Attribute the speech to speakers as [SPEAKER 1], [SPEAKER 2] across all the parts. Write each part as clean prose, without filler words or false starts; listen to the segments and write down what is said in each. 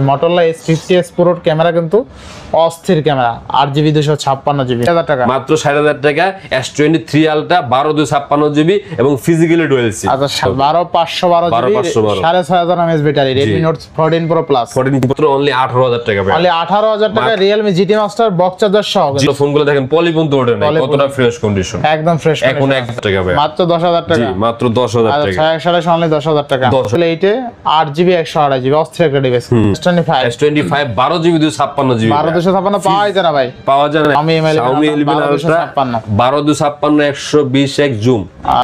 [SPEAKER 1] Motorola S50s Pro camera কিন্তু অস্থির camera 8GB 256GB টাকা
[SPEAKER 2] মাত্র 60,000 টাকা S23 Ultra 12/256GB এবং ফিজিক্যালি ডুয়াল সিম।
[SPEAKER 1] আচ্ছা 12512GB 6500 mAh battery Redmi Note 14 Pro Plus
[SPEAKER 2] 14 মাত্র অনলি 18,000 টাকা ভাই।
[SPEAKER 1] অনলি 18,000 টাকা Realme GT Master box charger সহ
[SPEAKER 2] যে ফোনগুলো দেখেন পলিপন তো ওঠে না, কতটা ফ্রেশ কন্ডিশন,
[SPEAKER 1] একদম ফ্রেশ
[SPEAKER 2] এখন 1 টাকা ভাই
[SPEAKER 1] মাত্র 10,000 টাকা।
[SPEAKER 2] জি মাত্র 10,000 টাকা।
[SPEAKER 1] আচ্ছা 1/2 অনলি 10,000 টাকা। আসলে এইটা 8GB 128GB অস্থির একটা ডিভাইস।
[SPEAKER 2] S25 12GB 256GB
[SPEAKER 1] 12/256 পাওয়া যায় না ভাই,
[SPEAKER 2] পাওয়া যায় না।
[SPEAKER 1] Xiaomi Mi 11 Ultra
[SPEAKER 2] 12/256 120x zoom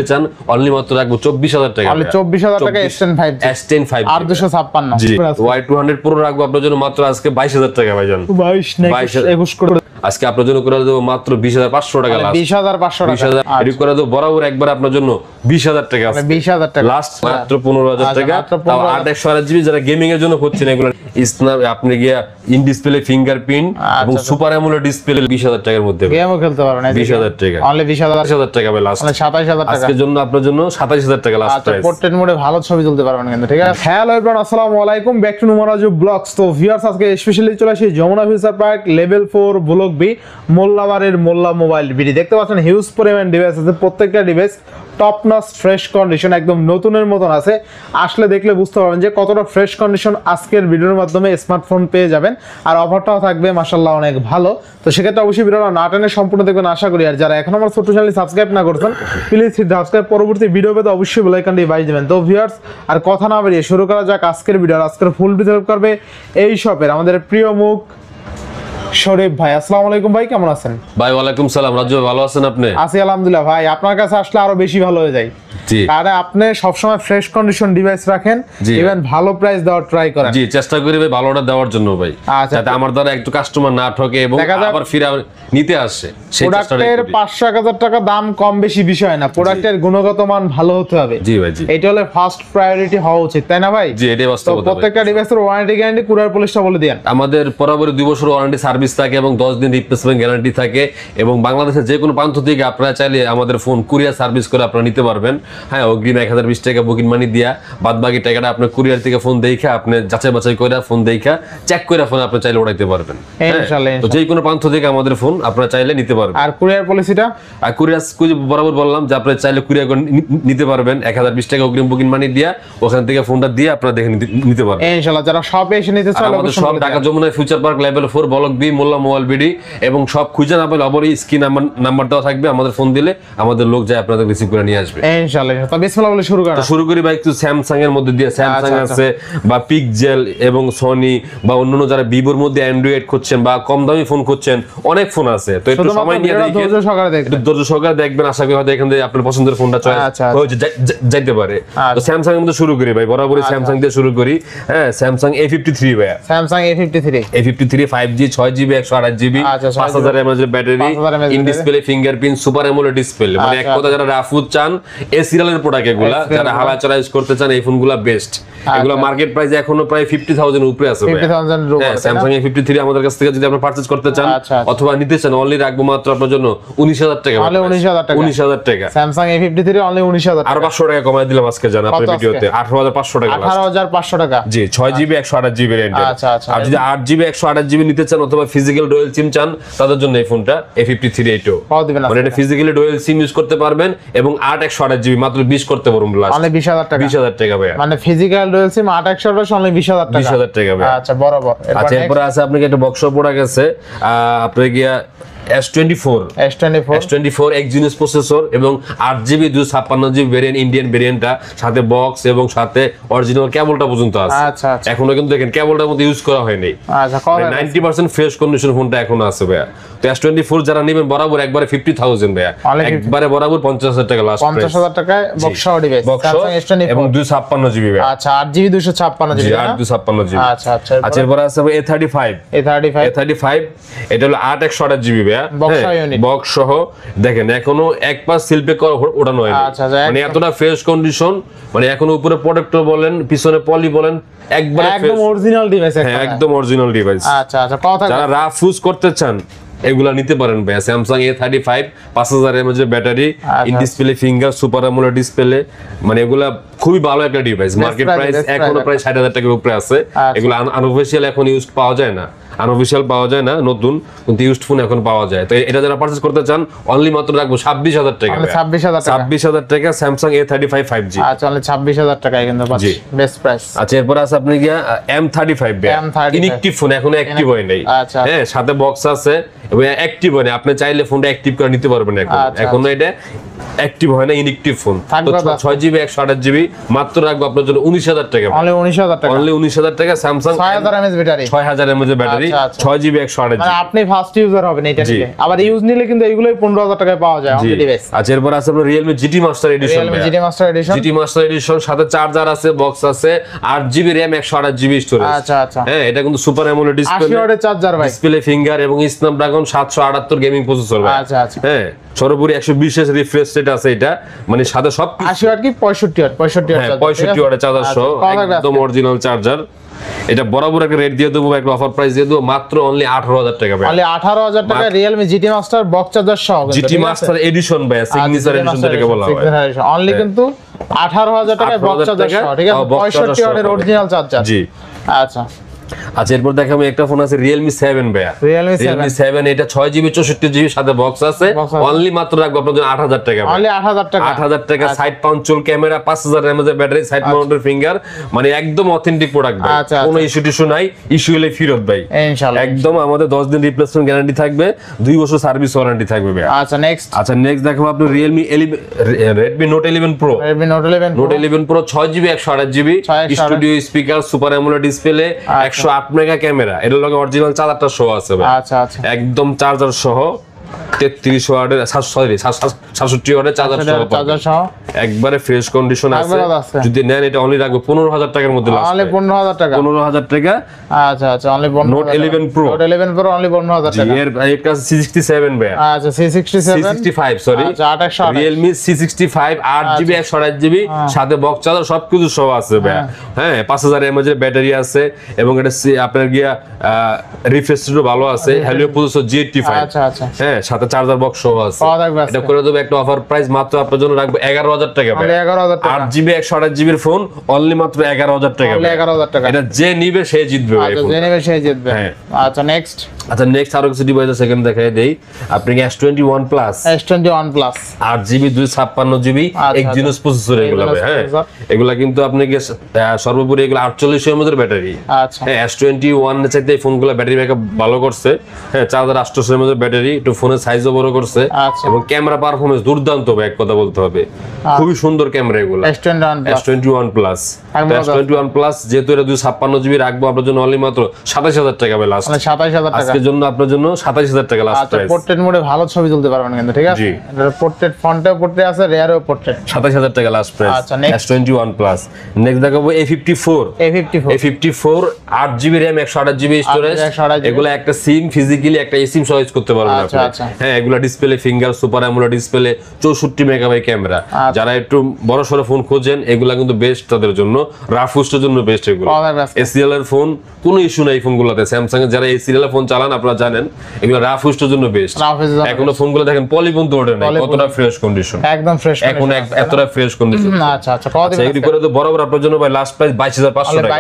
[SPEAKER 2] চান অনলি মাত্র রাখবো 24,000 টাকা।
[SPEAKER 1] অনলি 24,000 টাকা S10 5 8/256
[SPEAKER 2] জি Y200 Pro রাখবো আপনার জন্য মাত্র আজকে 22,000 টাকা ভাইজান।
[SPEAKER 1] 21 করে
[SPEAKER 2] আজকে আপনার জন্য করে দেবো মাত্র 20,500 টাকা লাস্ট।
[SPEAKER 1] 20,500 টাকা
[SPEAKER 2] 20,000 এর করে দেবো বরাবর একবার আপনার জন্য 20,000 টাকা আছে।
[SPEAKER 1] 20,000 টাকা
[SPEAKER 2] লাস্ট মাত্র 15,000 টাকা। তাও 8/128GB যারা গেমিং এর জন্য খুঁজছেন এগুলো স্ন্যাপ আপনি গিয়া ইন ডিসপ্লে ফিঙ্গারপ্রিন্ট এবং সুপার অ্যামোলেড ডিসপ্লে 20,000 টাকার মধ্যে
[SPEAKER 1] গেমও খেলতে পারবেন।
[SPEAKER 2] 20,000 টাকা
[SPEAKER 1] অনলি 20,000
[SPEAKER 2] টাকা ভাই লাস্ট।
[SPEAKER 1] 27,000 টাকা
[SPEAKER 2] আজকের জন্য আপনার জন্য 27,000 টাকা লাস্ট প্রাইস।
[SPEAKER 1] পোর্ট্রেট মোডে ভালো ছবি তুলতে পারবেন কিন্তু, ঠিক আছে। হ্যালো এভরিওয়ান, আসসালামু আলাইকুম, ব্যাক টু নুমারাজু ব্লগস। তো ভিউয়ার্স আজকে স্পেশালি চলে আসি Jamuna future park level 4 block B মোল্লাবাড়ির মোল্লা মোবাইল বিডি। দেখতে পাচ্ছেন হিউজ পরিমাণ ডিভাইস আছে, প্রত্যেকটা device top notch fresh condition, একদম নতুনের মতন আছে। আসলে দেখলে বুঝতে পারবেন যে কতটা ফ্রেশ কন্ডিশন আজকের ভিডিওর মাধ্যমে স্মার্টফোন পেয়ে যাবেন। আর অফারটাও থাকবে মাশাআল্লাহ অনেক ভালো। তো সেক্ষেত্রে অবশ্যই ভিডিওটা না টেনে সম্পূর্ণ দেখবেন আশা করি। আর যারা এখন আমার ছোট্ট চ্যানেল সাবস্ক্রাইব না করছেন প্লিজ সাবস্ক্রাইব, পরবর্তী ভিডিও পেতে অবশ্যই বেল আইকনটি বাজিয়ে দেবেন। তো ভিউয়ার্স আর কথা না বাড়িয়ে শুরু করা যাক আজকের ভিডিও। আজকের ফুল ভিডিও করবে এই শপের আমাদের প্রিয় মুখ শরীফ ভাই। আসসালামু আলাইকুম ভাই, কেমন আছেন?
[SPEAKER 2] ভাই ওয়ালাইকুম সালাম। রাজু ভালো আছেন আপনি?
[SPEAKER 1] আছি আলহামদুলিল্লাহ ভাই, আপনার কাছে আসলে আরো বেশি ভালো হয়ে যায়।
[SPEAKER 2] জি
[SPEAKER 1] আর আপনি সবসময় ফ্রেশ কন্ডিশন ডিভাইস রাখেন, ইভেন ভালো প্রাইস দেওয়ার ট্রাই করেন।
[SPEAKER 2] জি চেষ্টা করি ভাই ভালোটা দেওয়ার জন্য ভাই, যাতে আমার দ্বারা একটু কাস্টমার না ঠকে এবং আবার ফিরে নিতে আসে। সেই চেষ্টাটাই
[SPEAKER 1] প্রোডাক্টের 500-1000 টাকা দাম কম বেশি বিষয় না, প্রোডাক্টের গুণগত মান ভালো হতে হবে।
[SPEAKER 2] জি ভাই জি,
[SPEAKER 1] এটা হলো ফার্স্ট প্রায়োরিটি হওয়া উচিত, তাই না ভাই?
[SPEAKER 2] জি এটাই বাস্তবতা।
[SPEAKER 1] প্রত্যেকটা ডিভাইসের ওয়ারেন্টি গ্যারান্টি কুরিয়ার পলিশটা বলে দেন।
[SPEAKER 2] আমাদের বরাবর 2 বছর ওয়ারেন্টি সার্ভিস থাকে এবং 10 দিন রিপ্লেসমেন্ট গ্যারান্টি থাকে এবং বাংলাদেশের যে কোনো প্রান্ত থেকে আপনারা চাইলে আমাদের ফোন কুরিয়ার সার্ভিস করে আপনারা নিতে পারবেন। হ্যাঁ, অগ্রিম 1020 টাকা বুকিং মানি দিয়া বাদ বাকি টাকাটা আপনি কুরিয়ার থেকে ফোন দেখা আপনি যাচাই বাছাই করে ফোন দেখা চেক করে ফোন আপনি চাইলে উঠাইতে পারবেন ইনশাআল্লাহ। তো যে কোনো প্রান্ত থেকে আমাদের ফোন আপনারা চাইলে নিতে পারবেন।
[SPEAKER 1] আর কুরিয়ার পলিসিটা
[SPEAKER 2] আর কুরিয়ার বরাবর বললাম যে আপনি চাইলে কুরিয়ার করে নিতে পারবেন। 1020 টাকা অগ্রিম বুকিং মানি দিয়া ওখান থেকে ফোনটা দিয়ে আপনারা দেখে নিতে পারবেন
[SPEAKER 1] ইনশাআল্লাহ। যারা শপে এসে নিতে চান
[SPEAKER 2] আমাদের সব Dhaka Jamuna future park level 4 block B Molla mobile BD এবং সব খুঁজে না পেলে অবশ্যই স্ক্রিন নাম্বার দেওয়া থাকবে, আমাদের ফোন দিলে আমাদের লোক যায় আপনাদের রিসিভ করে নিয়ে আসবে
[SPEAKER 1] ইনশাআল্লাহ। তো বিসমিল্লাহ বলে শুরু
[SPEAKER 2] করি ভাই। একটু স্যামসাং এর মধ্যে দিয়ে স্যামসাং আছে বা পিক্সেল এবং সনি বা অন্যান্য যারা ভিভোর মধ্যে অ্যান্ড্রয়েড খুঁজছেন বা কম দামি ফোন খুঁজছেন, অনেক ফোন আছে। তো একটু সময় নিয়ে দেখেন, একটু ধৈর্য সহকারে দেখবেন, আশা করি হয়তো এখান থেকে আপনার পছন্দের ফোনটা চয়েস হয়ে যাইতে পারে। তো স্যামসাং এর মধ্যে শুরু করি ভাই, বরাবরই স্যামসাং দিয়ে শুরু করি। হ্যাঁ, স্যামসাং A53 ভাই,
[SPEAKER 1] Samsung A53
[SPEAKER 2] 5G 6GB 128GB 5000 mAh এর battery, in display fingerprint super AMOLED display, মানে এক কথা যারা রাফুদ চান এ সিরিয়ালের প্রোডাক্ট এগুলা, যারা হালা চালাইজ করতে চান এই ফোনগুলা বেস্ট। এগুলা মার্কেট প্রাইস এখনো প্রায় 50,000 এর উপরে আছে ভাই।
[SPEAKER 1] 50,000 এর উপরে
[SPEAKER 2] স্যামসাং A53 আমাদের কাছ থেকে যদি আপনি পারচেজ করতে চান অথবা নিতে চান, অনলি রাখবো মাত্র আপনার জন্য 19,000 টাকা।
[SPEAKER 1] অনলি 19,000
[SPEAKER 2] টাকা
[SPEAKER 1] স্যামসাং A53 অনলি 19,000
[SPEAKER 2] আর 500 টাকা কমায় দিলাম আজকে জান আপনার ভিডিওতে। 18,500 টাকা
[SPEAKER 1] 18,500 টাকা জি,
[SPEAKER 2] 6GB 128GB রেঞ্জ। আর যদি 8GB 128GB নিতে চান অথবা ফিজিক্যাল ডুয়াল সিম চান তাদের জন্য এই ফোনটা A53 এইটাও মানে এটা ফিজিক্যালি ডুয়াল সিম ইউজ করতে পারবেন এবং 8/128GB মাত্র 20 করতে পারবেন লাস্ট
[SPEAKER 1] অনলি 20,000 টাকা।
[SPEAKER 2] 20,000 টাকা ভাই,
[SPEAKER 1] মানে ফিজিক্যাল ডুয়াল সিম 8/128 অনলি 20,000 টাকা।
[SPEAKER 2] 20,000 টাকা ভাই।
[SPEAKER 1] আচ্ছা বরাবর।
[SPEAKER 2] আচ্ছা এরপর আছে আপনাকে একটা বক্স প্রোডাক্ট আছে আপনার গিয়া S24 Exynos প্রসেসর এবং 8GB 256GB ভেরিয়েন্ট, ইন্ডিয়ান ভেরিয়েন্টটা, সাথে বক্স এবং সাথে অরিজিনাল কেবলটা পর্যন্ত আছে।
[SPEAKER 1] আচ্ছা আচ্ছা,
[SPEAKER 2] এখনো কিন্তু দেখেন কেবলটার মধ্যে ইউজ করা হয়নি।
[SPEAKER 1] আচ্ছা
[SPEAKER 2] 90% ফ্রেশ কন্ডিশন ফোনটা এখনো আছে ভাইয়া। তো S24 যারা নেবেন বরাবর একবারে 50,000 ভাইয়া, একবারে বরাবর 50,000 টাকা লাস্ট প্রাইস।
[SPEAKER 1] 50,000 টাকায় বক্স সহ ডিভাইস Samsung S24
[SPEAKER 2] এবং 256GB ভাইয়া।
[SPEAKER 1] আচ্ছা 8GB 256GB
[SPEAKER 2] 256GB।
[SPEAKER 1] আচ্ছা আচ্ছা।
[SPEAKER 2] আচ্ছা এরপর আছে A35 এটা হলো 8/128GB ভাইয়া, বক্স সহ। দেখেন এখনো এক পাশ সিলপে ওঠানো হয়নি, মানে এতটা ফ্রেশ কন্ডিশন, মানে এখনো উপরে প্রোডাক্টর বলেন পিছনে পলি বলেন একবারে
[SPEAKER 1] একদম অরিজিনাল ডিভাইস।
[SPEAKER 2] হ্যাঁ একদম অরিজিনাল ডিভাইস।
[SPEAKER 1] আচ্ছা আচ্ছা, কথা
[SPEAKER 2] যারা রাফ ইউজ করতে চান এগুলা নিতে পারেন ভাই। স্যামসাং A35 5000 mAh এর battery, in display finger, super AMOLED display, মানে এগুলা খুবই ভালো একটা ডিভাইস। মার্কেট প্রাইস এখনো প্রায় 60000 টাকার উপরে আছে। এগুলো আনঅফিশিয়াল এখন ইউজ পাওয়া যায় না, আনঅফিশিয়াল পাওয়া যায় না, নতুন কিন্তু ইউজড ফোন এখন পাওয়া যায়। তো এটা যারা পারচেজ করতে চান অনলি মাত্র রাখবো 26000 টাকা। 26000 টাকা স্যামসাং A35 5G।
[SPEAKER 1] আচ্ছা, অনলি 26000 টাকায় কিন্তু পাচ্ছেন, বেস্ট প্রাইস।
[SPEAKER 2] আচ্ছা, এরপর আছে আপনি গিয়া M35 ইনঅ্যাকটিভ ফোন, এখনো অ্যাক্টিভ হয় নাই। হ্যাঁ, সাথে বক্স আছে এবং অ্যাক্টিভ হয় না। আপনি চাইলে ফোনটা অ্যাক্টিভ করে নিতে পারবেন এখন, এখনো এটা অ্যাক্টিভ হয় না, ইনঅ্যাক্টিভ ফোন। তো 6GB 128GB মাত্র রাখবো আপনার জন্য 19000 টাকা।
[SPEAKER 1] অনলি 19000 টাকা,
[SPEAKER 2] অনলি 19000 টাকা। Samsung
[SPEAKER 1] 6000 mAh battery,
[SPEAKER 2] 6000 mAh battery, 6GB 128GB।
[SPEAKER 1] মানে আপনি ফার্স্ট ইউজার হবেন এটা থেকে, আবার ইউজ নিলে কিন্তু এগুলোই 15000 টাকায় পাওয়া যায় অনলি ডিভাইস।
[SPEAKER 2] আচ্ছা, এরপর আছে আপনার Realme GT Master Edition। GT Master Edition সাথে চার্জার আছে, বক্স আছে, 8GB RAM 128GB স্টোরেজ।
[SPEAKER 1] আচ্ছা,
[SPEAKER 2] হ্যাঁ, এটা কিন্তু সুপার অ্যামোলেড ডিসপ্লে,
[SPEAKER 1] 80 ওয়াটের চার্জার ভাই,
[SPEAKER 2] ডিসপ্লে ফিঙ্গার এবং স্ন্যাপড্রাগন 778 গেমিং প্রসেসর ভাই।
[SPEAKER 1] আচ্ছা,
[SPEAKER 2] হ্যাঁ, সর্বোপরি 120 এর রিফ্রেশ রেট আছে এটা, মানে সাথে সব
[SPEAKER 1] 80 ওয়াট কি 65 ওয়াট,
[SPEAKER 2] 65 ওয়াটের চার্জার সহ একদম অরিজিনাল চার্জার। এটা বরাবর একটা রেট দিয়ে দেবো, একটা অফার প্রাইস দিয়ে দেবো মাত্র অনলি 18000 টাকা ভাই।
[SPEAKER 1] অনলি 18000 টাকা Realme GT Master box charger সহ,
[SPEAKER 2] GT Master এডিশন ভাই, সিগনেচার এডিশন যেটাকে বলা হয়,
[SPEAKER 1] অনলি কিন্তু 18000 টাকা বক্স চার্জার সহ, ঠিক আছে, 65 ওয়াটের অরিজিনাল চার্জার।
[SPEAKER 2] জি,
[SPEAKER 1] আচ্ছা।
[SPEAKER 2] আচ্ছা, এরপর দেখাবো একটা ফোন আছে Realme 7 ভাইয়া। Realme 7 এটা 6GB 64GB সাথে বক্স আছে, অনলি মাত্র রাখবো আপনার জন্য 8000 টাকা।
[SPEAKER 1] অনলি 8000 টাকা,
[SPEAKER 2] 8000 টাকা। Side পাঞ্চল camera, 5000 mAh battery, side mounted finger, মানে একদম অথেন্টিক প্রোডাক্ট ভাই। কোনো ইস্যু নাই, ইস্যু হলে ফেরত ভাই
[SPEAKER 1] ইনশাআল্লাহ।
[SPEAKER 2] একদম আমাদের 10 দিন রিপ্লেসমেন্ট গ্যারান্টি থাকবে, 2 বছর সার্ভিস ওয়ারেন্টি থাকবে ভাই।
[SPEAKER 1] আচ্ছা, নেক্সট
[SPEAKER 2] দেখাবো আপনি Redmi Note 11 Pro। Note 11 Pro 6GB 128GB studio speaker, super AMOLED display, 108 mega camera, এর লগে অরিজিনাল চার্জারটা সহ আছে ভাই।
[SPEAKER 1] আচ্ছা,
[SPEAKER 2] একদম চার্জার সহ 33 ওয়াটের 67 ওয়াটের চার্জার সহ একবারে ফ্রেশ কন্ডিশন আছে। যদি নেন এটা অনলি রাখবো 15000 টাকার মধ্যে,
[SPEAKER 1] অনলি 15000 টাকা,
[SPEAKER 2] 15000 টাকা।
[SPEAKER 1] আচ্ছা, অনলি
[SPEAKER 2] Note 11 Pro
[SPEAKER 1] অনলি 15000 টাকা।
[SPEAKER 2] এর একটা C67 ভাই।
[SPEAKER 1] আচ্ছা, C65
[SPEAKER 2] সরি,
[SPEAKER 1] আচ্ছা, 828
[SPEAKER 2] Realme C65 8GB 128GB সাথে বক্স চার্জার সবকিছু সহ আছে ভাই। হ্যাঁ, 5000 mAh এর ব্যাটারি আছে এবং এটা আপনার গিয়া রিফ্রেশ রেটও ভালো আছে, Helio প্রসেসর G85।
[SPEAKER 1] আচ্ছা,
[SPEAKER 2] হ্যাঁ, সাথে চার্জার বক্স সহ আছে। এটা করে দেব একটা অফার প্রাইস, মাত্র আপনার জন্য রাখবো 11000 টাকা ভাই।
[SPEAKER 1] 11000 টাকা,
[SPEAKER 2] 8GB 128GB এর ফোন অনলি মাত্র 11000 টাকা।
[SPEAKER 1] 11000 টাকা।
[SPEAKER 2] এটা যে নিবে সে জিতবে ভাই।
[SPEAKER 1] আচ্ছা, যে নিবে সে জিতবে।
[SPEAKER 2] হ্যাঁ।
[SPEAKER 1] আচ্ছা, নেক্সট
[SPEAKER 2] আরো কিছু ডিভাইস আছে, সেকেন্ড দেখাই দেই। আপনি S21 Plus 8GB 256GB Exynos processor এগুলো ভাই। হ্যাঁ, এগুলা কিন্তু আপনাকে সর্বোপরি এগুলো 48 mAh এর ব্যাটারি।
[SPEAKER 1] আচ্ছা,
[SPEAKER 2] হ্যাঁ, S21 এর চাইতে এই ফোনগুলো ব্যাটারি ব্যাকআপ ভালো করছে। হ্যাঁ, চার্জার 48 mAh এর ব্যাটারি, একটু ফোনের সাইজও বড় করছে এবং ক্যামেরা পারফরম্যান্স দুর্দান্ত ভাই, এক কথা বলতে হবে, খুবই সুন্দর ক্যামেরা এগুলো। S21 Plus যেহেতু এটা 256GB রাখবো আপনার জন্য অনলি মাত্র 27000 টাকা ভাই লাস্ট।
[SPEAKER 1] 27000 টাকা
[SPEAKER 2] আজকের জন্য আপনার জন্য 27000 টাকা লাস্ট প্রাইস।
[SPEAKER 1] পোর্ট্রেট মোডে ভালো ছবি তুলতে পারবেন কিন্তু, ঠিক আছে। এটা পোর্ট্রেট ফন্টেও পোর্ট্রেট আছে, রেয়ারও পোর্ট্রেট।
[SPEAKER 2] 27000 টাকা লাস্ট প্রাইস।
[SPEAKER 1] আচ্ছা,
[SPEAKER 2] S21 Plus। নেক্সট দেখাবো A54 8GB RAM 128GB storage. এগুলা একটা সিম ফিজিক্যালি একটা এসিম সহ ইউজ করতে পারবেন আপনি। হ্যাঁ, এগুলা display finger, super AMOLED display, 64 megabyte camera. যারা একটু বড় সরো ফোন খোঁজেন এগুলা কিন্তু বেস্ট তাদের জন্য, রাফ ইউজের জন্য বেস্ট এগুলো। এসিএল এর ফোন কোনো ইস্যু নাই ফোনগুলোতে। স্যামসাং এর যারা এসিএল এর ফোন চালান আপনারা জানেন এগুলো রাফ ইউজের জন্য বেস্ট। এখনো ফোনগুলো দেখেন পলিবন্ধ ওঠে নাই, কতটা ফ্রেশ কন্ডিশন,
[SPEAKER 1] একদম ফ্রেশ
[SPEAKER 2] এখন এতটা ফ্রেশ কন্ডিশন।
[SPEAKER 1] আচ্ছা, কত দিন
[SPEAKER 2] এগুলি করে তো বরাবর আপনার জন্য ভাই লাস্ট প্রাইস 22500 টাকা।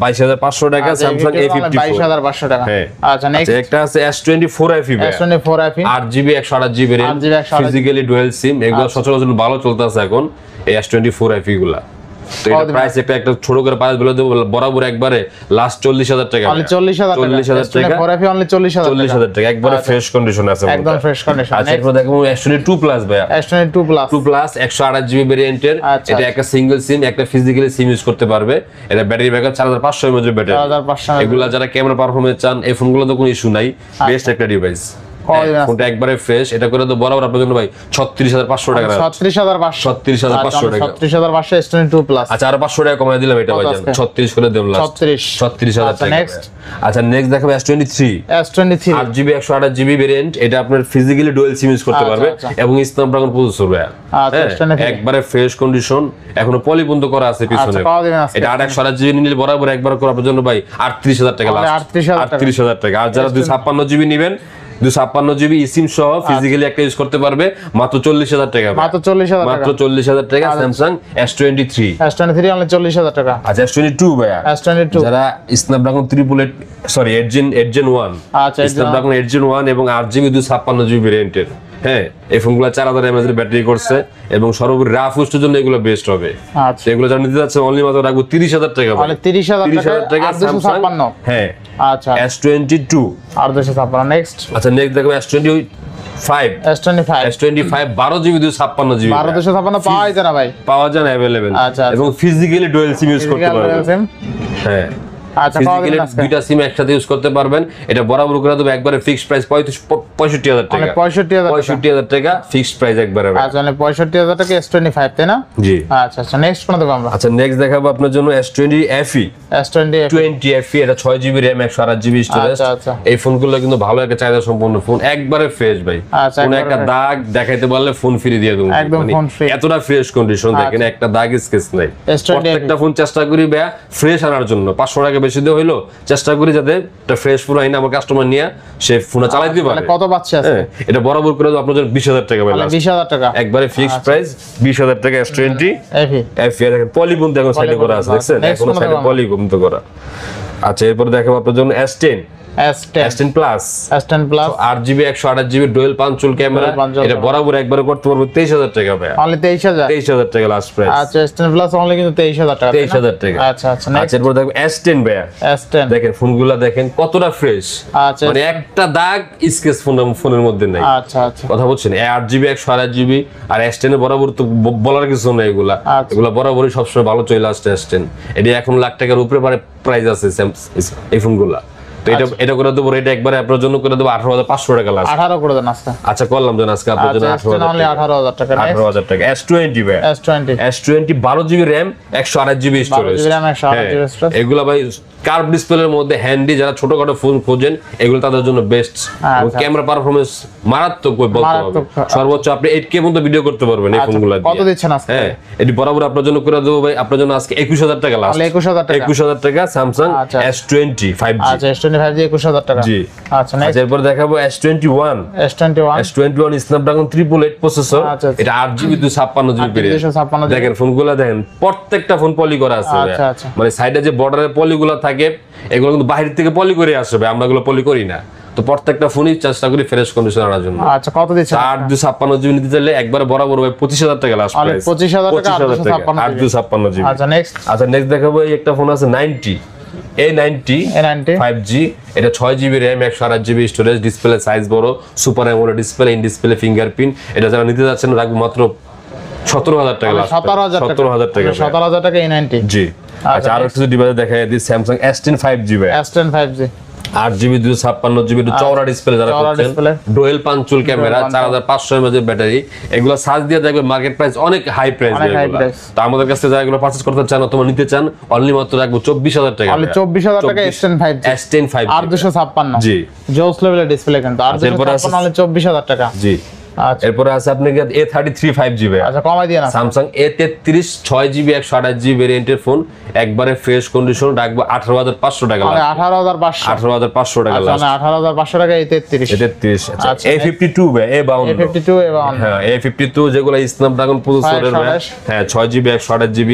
[SPEAKER 1] 22500
[SPEAKER 2] টাকা স্যামসাং A54
[SPEAKER 1] 22500 টাকা। আচ্ছা, নেক্সট
[SPEAKER 2] একটা আছে S24 FE 8GB 128GB RAM physically dual SIM. এগুলো সচরাচর ভালো চলতেছে এখন এই S24 FE গুলা। তো এটা প্রাইস একটা ছোট করে প্রাইস বলে দেব, বরাবর একবারে লাস্ট 40000 টাকা।
[SPEAKER 1] অনলি 40000 টাকা। ফরএফি অনলি 40000
[SPEAKER 2] টাকা একবারে ফ্রেশ কন্ডিশন আছে,
[SPEAKER 1] একদম ফ্রেশ কন্ডিশন।
[SPEAKER 2] আচ্ছা, এরপর দেখো S22 Plus ভাই।
[SPEAKER 1] S22
[SPEAKER 2] Plus 128GB ভেরিয়েন্টের। এটা একটা সিঙ্গেল সিম, একটা ফিজিক্যালি সিম ইউজ করতে পারবে। এটা ব্যাটারি ব্যাকআপ 4500 mAh এর ব্যাটারি। 4500 এগুলা যারা ক্যামেরা পারফরম্যান্স চান এই ফোনগুলো তো কোনো ইস্যু নাই, বেস্ট একটা ডিভাইস। ফোনটা একবারে ফ্রেশ। এটা করে তো বরাবর আপনার জন্য ভাই 36500 টাকা। 36500 টাকা।
[SPEAKER 1] 36500 S22 Plus।
[SPEAKER 2] আচ্ছা, আর 500 টাকা কমায় দিলাম এটা ভাইজান, 36 করে দিলাম লাস্ট। 36000 টাকা। আচ্ছা, নেক্সট দেখাবো S23 8GB 128GB ভেরিয়েন্ট। এটা আপনার ফিজিক্যালি ডুয়াল সিম ইউজ করতে পারবে এবং স্ন্যাপড্রাগন প্রসেসর ভাই। একবারে ফ্রেশ কন্ডিশন, এখনো পলিবন্ধ করা আছে পিছনে। এটা 828GB নিলে বরাবর একবার করে আপনার জন্য ভাই 38000 টাকা লাস্ট। 38000 টাকা। আর যারা 256GB নেবেন 256 জিবি ইসিম সহ ফিজিক্যালি একটা ইউজ করতে পারবে মাত্র 40,000 টাকা,
[SPEAKER 1] মাত্র 40,000 টাকা,
[SPEAKER 2] মাত্র 40,000 টাকা। স্যামসাং S23
[SPEAKER 1] অনলি 40,000 টাকা।
[SPEAKER 2] আচ্ছা S22 ভাইয়া,
[SPEAKER 1] S22
[SPEAKER 2] যারা স্ন্যাপড্রাগন 8 Gen 1,
[SPEAKER 1] আচ্ছা
[SPEAKER 2] স্ন্যাপড্রাগন 8 Gen 1 এবং 8GB 256GB ভেরিয়েন্টের, হ্যাঁ এই ফোনগুলো 4000 mAh এর ব্যাটারি করছে এবং সর্বোপরি রাফ ইউজের জন্য এগুলো বেস্ট হবে।
[SPEAKER 1] আচ্ছা
[SPEAKER 2] এগুলো যারা নিতে যাচ্ছে অনলি মাত্র রাখবো 30,000 টাকা,
[SPEAKER 1] মানে 30,000 টাকা
[SPEAKER 2] স্যামসাং, হ্যাঁ
[SPEAKER 1] আচ্ছা
[SPEAKER 2] S22
[SPEAKER 1] আর 256। নেক্সট
[SPEAKER 2] আচ্ছা নেক্সট দেখো S25 S25 12GB 256GB
[SPEAKER 1] 256 পাওয়া যায় না ভাই?
[SPEAKER 2] পাওয়া যায় না अवेलेबल,
[SPEAKER 1] আচ্ছা
[SPEAKER 2] এবং ফিজিক্যালি ডুয়াল সিম ইউজ করতে পারবেন, হ্যাঁ
[SPEAKER 1] আচ্ছা
[SPEAKER 2] ফিজিক্যালি দুইটা সিম একসাথে ইউজ করতে পারবেন। এটা বরাবর করে দেব একবারে ফিক্সড প্রাইস 65,000 টাকা, 65,000 টাকা ফিক্সড প্রাইস একবারে।
[SPEAKER 1] আচ্ছা মানে 65,000 টাকা S25 তাই না?
[SPEAKER 2] জি
[SPEAKER 1] আচ্ছা আচ্ছা নেক্সট কোন দেব আমরা?
[SPEAKER 2] আচ্ছা নেক্সট দেখাবো আপনার জন্য S20 FE, এটা 6GB RAM 128GB স্টোরেজ।
[SPEAKER 1] আচ্ছা
[SPEAKER 2] এই ফোনগুলো কিন্তু ভালো একটা চাহিদা সম্পন্ন ফোন, একবারে ফ্রেশ ভাই,
[SPEAKER 1] আচ্ছা
[SPEAKER 2] কোনো একটা দাগ দেখাইতে পারলে ফোন ফ্রি দিয়ে দেব,
[SPEAKER 1] একদম ফোন ফ্রি,
[SPEAKER 2] এতটা ফ্রেশ কন্ডিশন দেখেন, একটা দাগ স্কেচ নাই। প্রত্যেকটা ফোন চেষ্টা করি ভাই ফ্রেশ আনার জন্য, 500 টাকা বেশি দিয়ে হইলো চেষ্টা করি যাতে একটা ফ্রেশ ফোন আইনা আমার কাস্টমার নিয়ে সে ফোন চালাইতে পারে।
[SPEAKER 1] কত পাচ্ছে আছে?
[SPEAKER 2] এটা বরাবর করে আপনার জন্য 20,000 টাকা ভাই,
[SPEAKER 1] 20,000 টাকা
[SPEAKER 2] একবারে ফিক্সড প্রাইস 20,000 টাকা। S20 FE দেখেন পলিগন দেখুন সাইডে করা আছে, দেখছেন এখনো সাইডে পলিগন তো করা। আচ্ছা এরপর দেখাবো আপনার জন্য S10 plus 8GB 128GB dual পাঞ্চুল camera, এটা বরাবর একবারে করতে পারবো 23,000 টাকা ভাই,
[SPEAKER 1] অনলি 23,000
[SPEAKER 2] টাকা লাস্ট প্রাইস।
[SPEAKER 1] আচ্ছা S10 প্লাস অনলি কিন্তু 23,000 টাকা,
[SPEAKER 2] 23,000 টাকা।
[SPEAKER 1] আচ্ছা আচ্ছা নেক্সট
[SPEAKER 2] এরপর দেখো S10 ভাই,
[SPEAKER 1] S10
[SPEAKER 2] দেখেন ফোনগুলো দেখেন কতটা ফ্রেশ,
[SPEAKER 1] আচ্ছা
[SPEAKER 2] মানে একটা দাগ স্কেচ ফোনের মধ্যে নাই।
[SPEAKER 1] আচ্ছা আচ্ছা
[SPEAKER 2] কথা বলছেন 8GB 128GB আর S10 এর বরাবর তো বলার কিছু নাই, এগুলা বরাবরই সবসময় ভালো চলে আসছে S10। এটা এখন লাখ টাকার উপরে প্রাইস আছে এই ফোনগুলা, তো এটা করে দেবো, এটা একবারে আপনার জন্য করে দেবো 18,500 টাকা লাস্ট।
[SPEAKER 1] 18 করে দেন আজকে।
[SPEAKER 2] আচ্ছা করলাম জান আজকে আপনার জন্য
[SPEAKER 1] 18,000 টাকা,
[SPEAKER 2] 18,000 টাকা। S20 ভাই, S20 12GB RAM 128GB storage, এগুলা ভাই কার্ভ ডিসপ্লের মধ্যে হ্যান্ডি যারা ছোটখাটো ফোন খোঁজেন এগুলো তাদের জন্য বেস্ট। ক্যামেরা পারফরম্যান্স মারাত্মক বলতে হবে, সর্বোচ্চ আপনি 8K পর্যন্ত ভিডিও করতে পারবেন এই ফোনগুলো দিয়ে।
[SPEAKER 1] কত দিচ্ছেন আজকে?
[SPEAKER 2] হ্যাঁ এটি বরাবর আপনার জন্য করে দেবো ভাই, আপনার জন্য আজকে 21,000 টাকা লাস্ট, 21,000 টাকা স্যামসাং S20 5G।
[SPEAKER 1] আচ্ছা S20 5G 21,000 টাকা।
[SPEAKER 2] জি
[SPEAKER 1] আচ্ছা নেক্সট
[SPEAKER 2] এরপর দেখাবো S21 স্ন্যাপড্রাগন 888 প্রসেসর, এটা 8GB 256GB ভেরিয়েন্ট। দেখেন ফোনগুলো দেখেন প্রত্যেকটা ফোন পলি করা আছে, মানে সাইডে যে বর্ডারের পলিগুলো থাকে এগুলো কিন্তু বাইরে থেকে পলি করে আসবে, আমরা এগুলো পলি করি না, তো প্রত্যেকটা ফোনই চেষ্টা করি ফ্রেশ কন্ডিশন আনার জন্য।
[SPEAKER 1] আচ্ছা কত দিচ্ছেন?
[SPEAKER 2] 856GB নিতে চাইলে একবারে বরাবর ভাই 25,000 টাকা লাস্ট প্রাইস,
[SPEAKER 1] 25,000 টাকা
[SPEAKER 2] 856GB।
[SPEAKER 1] আচ্ছা নেক্সট
[SPEAKER 2] দেখাবো একটা ফোন আছে A90 5G, এটা 6GB RAM 128GB storage, display size বড়, super AMOLED display, in display fingerprint. এটা যারা নিতে যাচ্ছেন রাখবো মাত্র 17,000 টাকা লাস্ট, 17,000 টাকা,
[SPEAKER 1] 17,000 টাকা A90।
[SPEAKER 2] জি আচ্ছা আরো কিছু ডিভাইস দেখাই দিই, স্যামসাং S10 5G ভাই,
[SPEAKER 1] S10 5G
[SPEAKER 2] 8GB 256GB চওড়া ডিসপ্লে যারা করছেন, ডুয়াল পাঞ্চুল ক্যামেরা, 4500 mAh এর ব্যাটারি, এগুলো সার্চ দিয়ে দেখবে মার্কেট প্রাইস অনেক হাই প্রাইস এগুলো, তো আমাদের কাছে যারা এগুলো পারচেজ করতে চান অথবা নিতে চান অনলি মাত্র রাখবো 24,000 টাকা,
[SPEAKER 1] অনলি 24,000 টাকা S10 5G
[SPEAKER 2] 856। জি
[SPEAKER 1] জোস লেভেলের ডিসপ্লে কিন্তু 856 অনলি 24,000 টাকা।
[SPEAKER 2] জি এরপরে আছে আপনি A33 5G ভাই,
[SPEAKER 1] আচ্ছা কমাই দিয়েন
[SPEAKER 2] স্যামসাং A33 6GB 128GB ভেরিয়েন্টের ফোন, একবারে ফ্রেশ কন্ডিশন রাখবো 18,500 টাকা, 18,500 টাকা লাস্ট,
[SPEAKER 1] 18,500 টাকা A33।
[SPEAKER 2] আচ্ছা A52 ভাই, A52 হ্যাঁ A52 যেগুলো স্ন্যাপড্রাগন প্রসেসরের ভাই, হ্যাঁ 6GB 128GB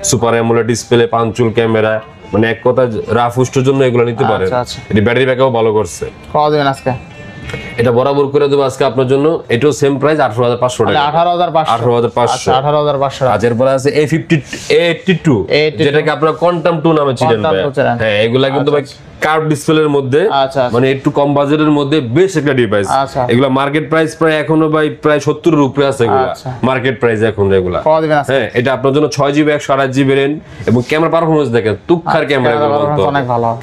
[SPEAKER 2] super AMOLED display, পাঞ্চুল camera, মানে এক কথা রাফ ইউজের জন্য এগুলো নিতে পারেন। এটি ব্যাটারি ব্যাকআপ ভালো করছে।
[SPEAKER 1] কত দিবেন আজকে?
[SPEAKER 2] এটা বরাবর করে দেবো আজকে আপনার জন্য, এটাও সেম প্রাইস 18,500 টাকা,
[SPEAKER 1] 18,500।
[SPEAKER 2] আজ এরপর আছে A82 যেটাকে আপনারা কোয়ান্টাম 2 নামে চিনেন ভাই, হ্যাঁ এগুলা কিন্তু ভাই কার্ভ ডিসপ্লের মধ্যে, মানে একটু কম বাজেটের মধ্যে বেশ একটা ডিভাইস। এগুলা মার্কেট প্রাইস প্রায় এখনো ভাই প্রায় 70 এর উপরে আছে এগুলা মার্কেট প্রাইস এখন এগুলা। হ্যাঁ এটা আপনার জন্য 6GB 128GB RAM এবং ক্যামেরা পারফরম্যান্স দেখেন তুক্ষার ক্যামেরা,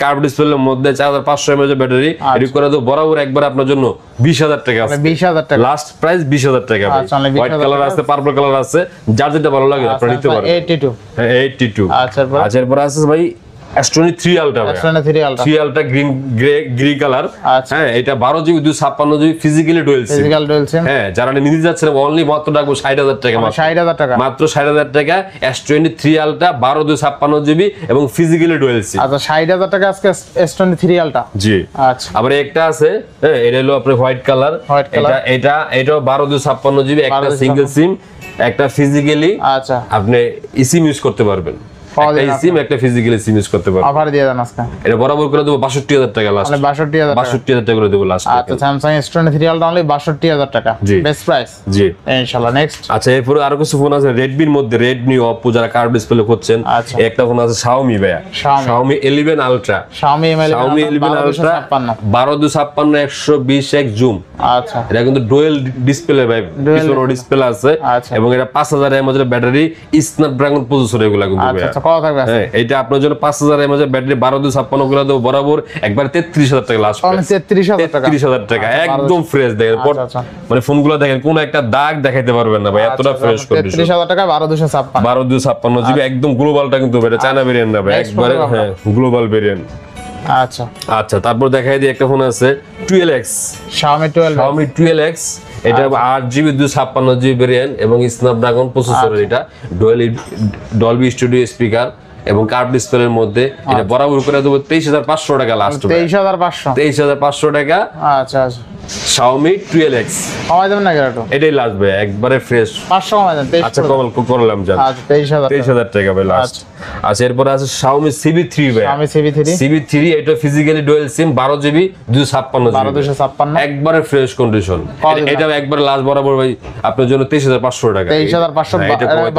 [SPEAKER 2] কার্ভ ডিসপ্লের মধ্যে 4500 mAh ব্যাটারি, এটি করে তো বরাবর একবার আপনার জন্য 20,000 টাকা,
[SPEAKER 1] 20,000 টাকা
[SPEAKER 2] লাস্ট প্রাইস 20,000 টাকা। হোয়াইট কালার আছে, পার্পল কালার আছে, যার যেটা ভালো লাগে আপনারা নিতে পারেন।
[SPEAKER 1] 82
[SPEAKER 2] হ্যাঁ 82। আচ্ছা এরপর আছে ভাই S23 Ultra ভাই,
[SPEAKER 1] S23 Ultra
[SPEAKER 2] 3 Ultra green grey colour.
[SPEAKER 1] আচ্ছা।
[SPEAKER 2] হ্যাঁ, এটা 12 জিবি 256 জিবি ফিজিক্যালি ডুয়াল সিম।
[SPEAKER 1] Physical dual SIM.
[SPEAKER 2] হ্যাঁ, যারা নিতে যাচ্ছেন অনলি মাত্র রাখবো 60,000 টাকা, মাত্র
[SPEAKER 1] 60,000 টাকা,
[SPEAKER 2] মাত্র 60,000 টাকা। S23 Ultra 12 256 জিবি এবং ফিজিক্যালি ডুয়াল সিম।
[SPEAKER 1] আচ্ছা 60,000 টাকা আজকে S23 Ultra।
[SPEAKER 2] জি।
[SPEAKER 1] আচ্ছা,
[SPEAKER 2] আবার একটা আছে, হ্যাঁ, এটা হলো আপনার হোয়াইট কালার। এটাও 12 256 জিবি, একটা সিঙ্গেল সিম, একটা ফিজিক্যালি।
[SPEAKER 1] আচ্ছা,
[SPEAKER 2] আপনি ইসিম ইউজ করতে পারবেন, একটা ইসিম একটা ফিজিক্যালি সিম ইউজ করতে পারবেন।
[SPEAKER 1] অফার দিয়ে দেন আজকে।
[SPEAKER 2] এটা বরাবর করে দেব 62,000 টাকা লাস্ট,
[SPEAKER 1] মানে 62,000 টাকা,
[SPEAKER 2] 62,000 টাকা করে দেব লাস্ট।
[SPEAKER 1] আচ্ছা, Samsung S23 Ultra অনলি 62,000 টাকা,
[SPEAKER 2] জি।
[SPEAKER 1] Best price.
[SPEAKER 2] জি
[SPEAKER 1] ইনশাআল্লাহ। নেক্সট,
[SPEAKER 2] আচ্ছা, এরপরে আরো কিছু ফোন আছে Redmi এর মধ্যে, Redmi, Oppo যারা কার্ভ ডিসপ্লে করছেন।
[SPEAKER 1] আচ্ছা।
[SPEAKER 2] একটা ফোন আছে Xiaomi ভাইয়া, Xiaomi 11 Ultra,
[SPEAKER 1] Xiaomi
[SPEAKER 2] Xiaomi 11 Ultra 12 256 120 zoom.
[SPEAKER 1] আচ্ছা,
[SPEAKER 2] এটা কিন্তু ডুয়াল ডিসপ্লে ভাই, পিছনে ডিসপ্লে আছে।
[SPEAKER 1] আচ্ছা।
[SPEAKER 2] এবং এটা 5000 mAh এর ব্যাটারি, স্ন্যাপড্রাগন প্রসেসর এগুলা কিন্তু ভাইয়া।
[SPEAKER 1] আচ্ছা, কত থাকবে আজকে?
[SPEAKER 2] হ্যাঁ, এটা আপনার জন্য 5000 mAh এর ব্যাটারি 12 256 গুলো দেব বরাবর একবার 33,000 টাকা লাস্ট,
[SPEAKER 1] 33,000 টাকা,
[SPEAKER 2] 33,000 টাকা একদম ফ্রেশ। দেখেন
[SPEAKER 1] আচ্ছা।
[SPEAKER 2] মানে ফোনগুলো দেখেন কোনো একটা দাগ দেখাইতে পারবেন না ভাই, এতটা ফ্রেশ কন্ডিশন।
[SPEAKER 1] 33,000 টাকা 12 256।
[SPEAKER 2] 12 256 জিবি একদম গ্লোবালটা কিন্তু এটা চায়না ভেরিয়েন্ট না ভাই, একবারে হ্যাঁ গ্লোবাল ভেরিয়েন্ট।
[SPEAKER 1] আচ্ছা,
[SPEAKER 2] আচ্ছা, তারপর দেখাই দিই একটা ফোন আছে 12X,
[SPEAKER 1] Xiaomi
[SPEAKER 2] 12X। এটা 8GB 256GB ভেরিয়েন্ট এবং স্ন্যাপড্রাগন প্রসেসর। এটা ডলবি স্টুডিও স্পিকার এবং কার্ভ ডিসপ্লের মধ্যে। এটা বরাবর করে দেব 23,500 টাকা লাস্ট,
[SPEAKER 1] 23,500।
[SPEAKER 2] 23,500 টাকা।
[SPEAKER 1] আচ্ছা, আচ্ছা,
[SPEAKER 2] Xiaomi 12X
[SPEAKER 1] কমাই দেবেন না একটু?
[SPEAKER 2] এটাই লাস্ট ভাই, একবারে ফ্রেশ।
[SPEAKER 1] 500 কমাই দেন।
[SPEAKER 2] আচ্ছা, করলাম জান।
[SPEAKER 1] আচ্ছা, 23,000
[SPEAKER 2] টাকা ভাই লাস্ট। আচ্ছা, এরপর আছে Xiaomi CB3 ভাই,
[SPEAKER 1] Xiaomi CB3
[SPEAKER 2] এটা ফিজিক্যালি ডুয়াল সিম 12GB 256
[SPEAKER 1] 12
[SPEAKER 2] একবারে ফ্রেশ কন্ডিশন। এটা একবারে লাস্ট বরাবর ভাই আপনার জন্য 23,500 টাকা।
[SPEAKER 1] 23,500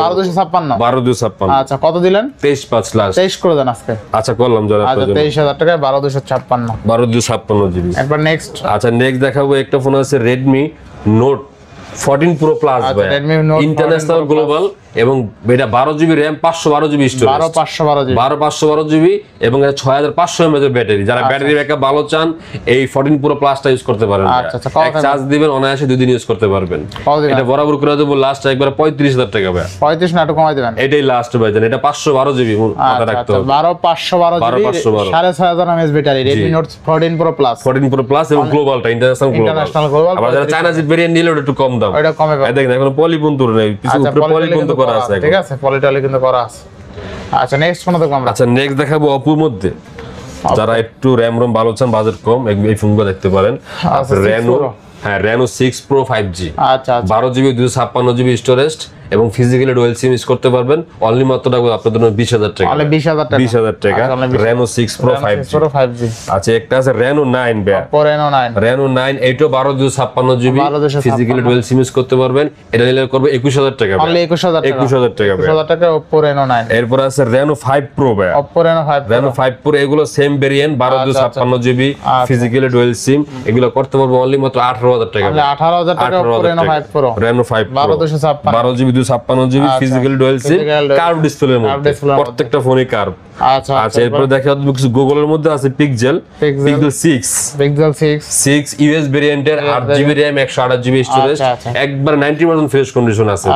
[SPEAKER 1] 12 256।
[SPEAKER 2] 12 256।
[SPEAKER 1] আচ্ছা, কত দিলেন?
[SPEAKER 2] 23,500 লাস্ট।
[SPEAKER 1] 23 করে দেন আজকে।
[SPEAKER 2] আচ্ছা, করলাম জান আপনার
[SPEAKER 1] আচ্ছা,
[SPEAKER 2] জন্য
[SPEAKER 1] 23,000 টাকায় 12 256।
[SPEAKER 2] 12 256 জিবি।
[SPEAKER 1] একবার নেক্সট।
[SPEAKER 2] আচ্ছা, নেক্সট দেখাবো একটা ফোন আছে Redmi Note 14 Pro Plus ভাই,
[SPEAKER 1] Redmi Note
[SPEAKER 2] ইন্টারন্যাশনাল গ্লোবাল এবং এটা 12GB RAM 512GB storage,
[SPEAKER 1] 512GB
[SPEAKER 2] 512GB এবং এটা 6500 mAh এর ব্যাটারি। যারা ব্যাটারি ব্যাকআপ ভালো চান এই 14 Pro Plusটা ইউজ করতে পারেন।
[SPEAKER 1] আচ্ছা,
[SPEAKER 2] এক চার্জ দিবেন অনায়াসে 2 দিন ইউজ করতে পারবেন। এটা বরাবর করে দেব লাস্ট একবার 35,000 টাকা ভাই।
[SPEAKER 1] 35 না একটু কমাই দিবেন।
[SPEAKER 2] এটাই লাস্ট ভাই জান, এটা 512GB মাথা রাখতে হবে।
[SPEAKER 1] 512GB 6500 mAh battery, Redmi Note 14 Pro Plus
[SPEAKER 2] 14 Pro Plus এবং গ্লোবালটা ইন্টারন্যাশনাল গ্লোবাল। আবার যারা চায়না জিপ ভেরিয়েন্ট নিলে ওটা একটু কম দাম,
[SPEAKER 1] ওটা কমে পাবে।
[SPEAKER 2] দেখেন এখন পলিবন্ধুর নেই, পিছু উপরে পলিবন্ধু করা আছে।
[SPEAKER 1] ঠিক আছে, পলিটালি কিন্তু করা আছে। আচ্ছা, নেক্সট কোন দেখব আমরা?
[SPEAKER 2] আচ্ছা, নেক্সট দেখাবো Oppo মধ্যে যারা একটু র‍্যাম রম ভালো চান, বাজেট কম, এই ফোনগুলো দেখতে পারেন। Reno 6 Pro 5G।
[SPEAKER 1] আচ্ছা,
[SPEAKER 2] 12GB 256GB স্টোরেজ এবং ফিজিক্যালি ডুয়াল সিম ইউজ করতে পারবেন। অনলি মাত্র রাখবো আপনাদের জন্য 20,000 টাকা।
[SPEAKER 1] তাহলে 20,000 টাকা।
[SPEAKER 2] 20,000 টাকা Reno 6 Pro 5G। আচ্ছা, একটা আছে Reno 9 ভাই,
[SPEAKER 1] Reno 9।
[SPEAKER 2] Reno 9 এইটা 12 256GB physically dual SIM use করতে পারবেন। এটা নিলে করবে 21,000 টাকা।
[SPEAKER 1] অনলি 21,000 টাকা।
[SPEAKER 2] 21,000 টাকা ভাই।
[SPEAKER 1] 21,000 টাকা Oppo Reno 9।
[SPEAKER 2] এরপর আছে Reno 5 Pro ভাই,
[SPEAKER 1] Oppo Reno 5 Pro।
[SPEAKER 2] Reno 5 Pro এগুলো same variant 12 256GB physically dual SIM. এগুলো করতে পারবো অনলি মাত্র 18,000 টাকা।
[SPEAKER 1] তাহলে 18,000 টাকা Oppo Reno 5 Pro।
[SPEAKER 2] Reno 5 Pro 12GB 256GB physically dual SIM, curve ডিসপ্লের মধ্যে, প্রত্যেকটা ফোনই কার্ভ। আচ্ছা, এরপর দেখা যাচ্ছে কিছু গুগলের মধ্যে আছে Pixel 6 ইউএস ভেরিয়েন্টের 8GB RAM 128GB স্টোরেজ, একবার 90% ফ্রেশ কন্ডিশন আছে।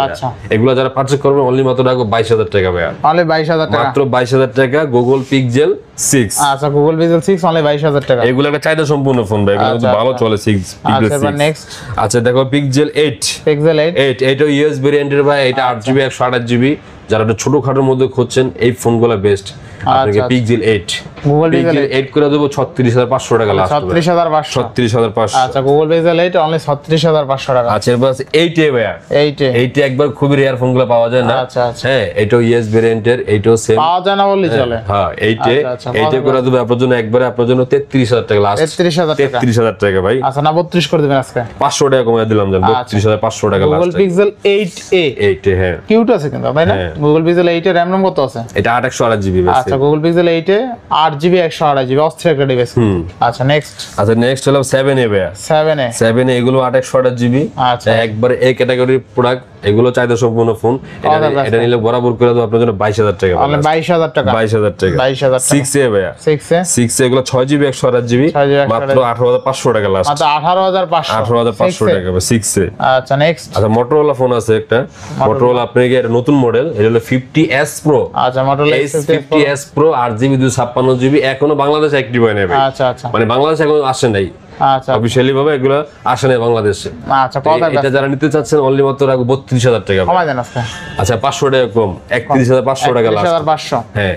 [SPEAKER 2] এগুলো যারা পারচেজ করবেন অনলি মাত্র রাখবো 22,000 টাকা ভাই।
[SPEAKER 1] অনলি 22,000 টাকা,
[SPEAKER 2] মাত্র 22,000 টাকা Google Pixel 6।
[SPEAKER 1] আচ্ছা, Google Pixel 6 অনলি 22,000 টাকা।
[SPEAKER 2] এগুলো একটা চাহিদা সম্পূর্ণ ফোন ভাই, এগুলো কিন্তু ভালো চলে 6 Pixel 6।
[SPEAKER 1] নেক্সট
[SPEAKER 2] আচ্ছা, দেখো Pixel 8 এটা ইউএস ভেরিয়েন্টের ভাই, এটা 8GB 128GB। যারা একটা ছোটখাটোর মধ্যে খুঁজছেন এই ফোনগুলো বেস্ট। আপনাকে Pixel 8
[SPEAKER 1] Google Pixel
[SPEAKER 2] 8 করে দেবো 36,500 টাকা লাস্ট।
[SPEAKER 1] 36,500। আচ্ছা, Google Pixel 8 অনলি 36,500 টাকা।
[SPEAKER 2] আচ্ছা, এবার 8A ভাইয়া, 8A একবার খুবই রেয়ার ফোনগুলো পাওয়া যায় না।
[SPEAKER 1] আচ্ছা,
[SPEAKER 2] হ্যাঁ, এটাও ইউএস ভেরিয়েন্টের, এটাও সেম
[SPEAKER 1] পাওয়া যায় না বললেই চলে।
[SPEAKER 2] হ্যাঁ, 8A করে দেবো আপনার জন্য একবারে আপনার জন্য 33,000 টাকা লাস্ট। 33,000 টাকা ভাই।
[SPEAKER 1] আচ্ছা, না 32 করে দিবেন আজকে।
[SPEAKER 2] 500 টাকা কমিয়ে দিলাম জান, 32,500 টাকা last.
[SPEAKER 1] Google Pixel 8A
[SPEAKER 2] 8A হ্যাঁ,
[SPEAKER 1] কিউট আছে কিন্তু তাই না? Google Pixel 8 এর RAM কত আছে?
[SPEAKER 2] এটা 828GB বেশি।
[SPEAKER 1] আচ্ছা, Google Pixel 8 এ 8GB 128GB অস্থির একটা ডিভাইস। আচ্ছা, নেক্সট
[SPEAKER 2] হলো 7A ভাই।
[SPEAKER 1] 7A
[SPEAKER 2] এগুলো 828GB।
[SPEAKER 1] আচ্ছা,
[SPEAKER 2] একবার এই ক্যাটাগরির প্রোডাক্ট এগুলো চাহিদা সম্পূর্ণ ফোন। এটা নিলে বরাবর করে দেবো আপনার জন্য 22,000 টাকা।
[SPEAKER 1] 22,000 টাকা,
[SPEAKER 2] 22,000 টাকা,
[SPEAKER 1] 22,000 টাকা।
[SPEAKER 2] 6A ভাইয়া, 6A এগুলো 6GB 128GB মাত্র 18,500 টাকা লাস্ট।
[SPEAKER 1] আচ্ছা 18,500,
[SPEAKER 2] 18,500 টাকা 6A।
[SPEAKER 1] আচ্ছা নেক্সট।
[SPEAKER 2] আচ্ছা মোটরোলা ফোন আছে একটা, মোটরোলা আপনার কি এটা নতুন মডেল, এটা হলো 50S Pro।
[SPEAKER 1] আচ্ছা Motorola
[SPEAKER 2] S50S Pro 8GB 256GB এখনো বাংলাদেশে অ্যাক্টিভ হয় নাই ভাই।
[SPEAKER 1] আচ্ছা আচ্ছা,
[SPEAKER 2] মানে বাংলাদেশে এখনো আসে নাই,
[SPEAKER 1] আচ্ছা
[SPEAKER 2] অফিশিয়ালি ভাবে এগুলো আসে নাই বাংলাদেশে।
[SPEAKER 1] আচ্ছা কত
[SPEAKER 2] এটা যারা নিতে চাচ্ছেন অনলি মাত্র রাখবো 32,000 টাকা।
[SPEAKER 1] কমাই দেন আজকে।
[SPEAKER 2] আচ্ছা 500 টাকা কম, 31,500 টাকা লাস্ট।
[SPEAKER 1] 31,500,
[SPEAKER 2] হ্যাঁ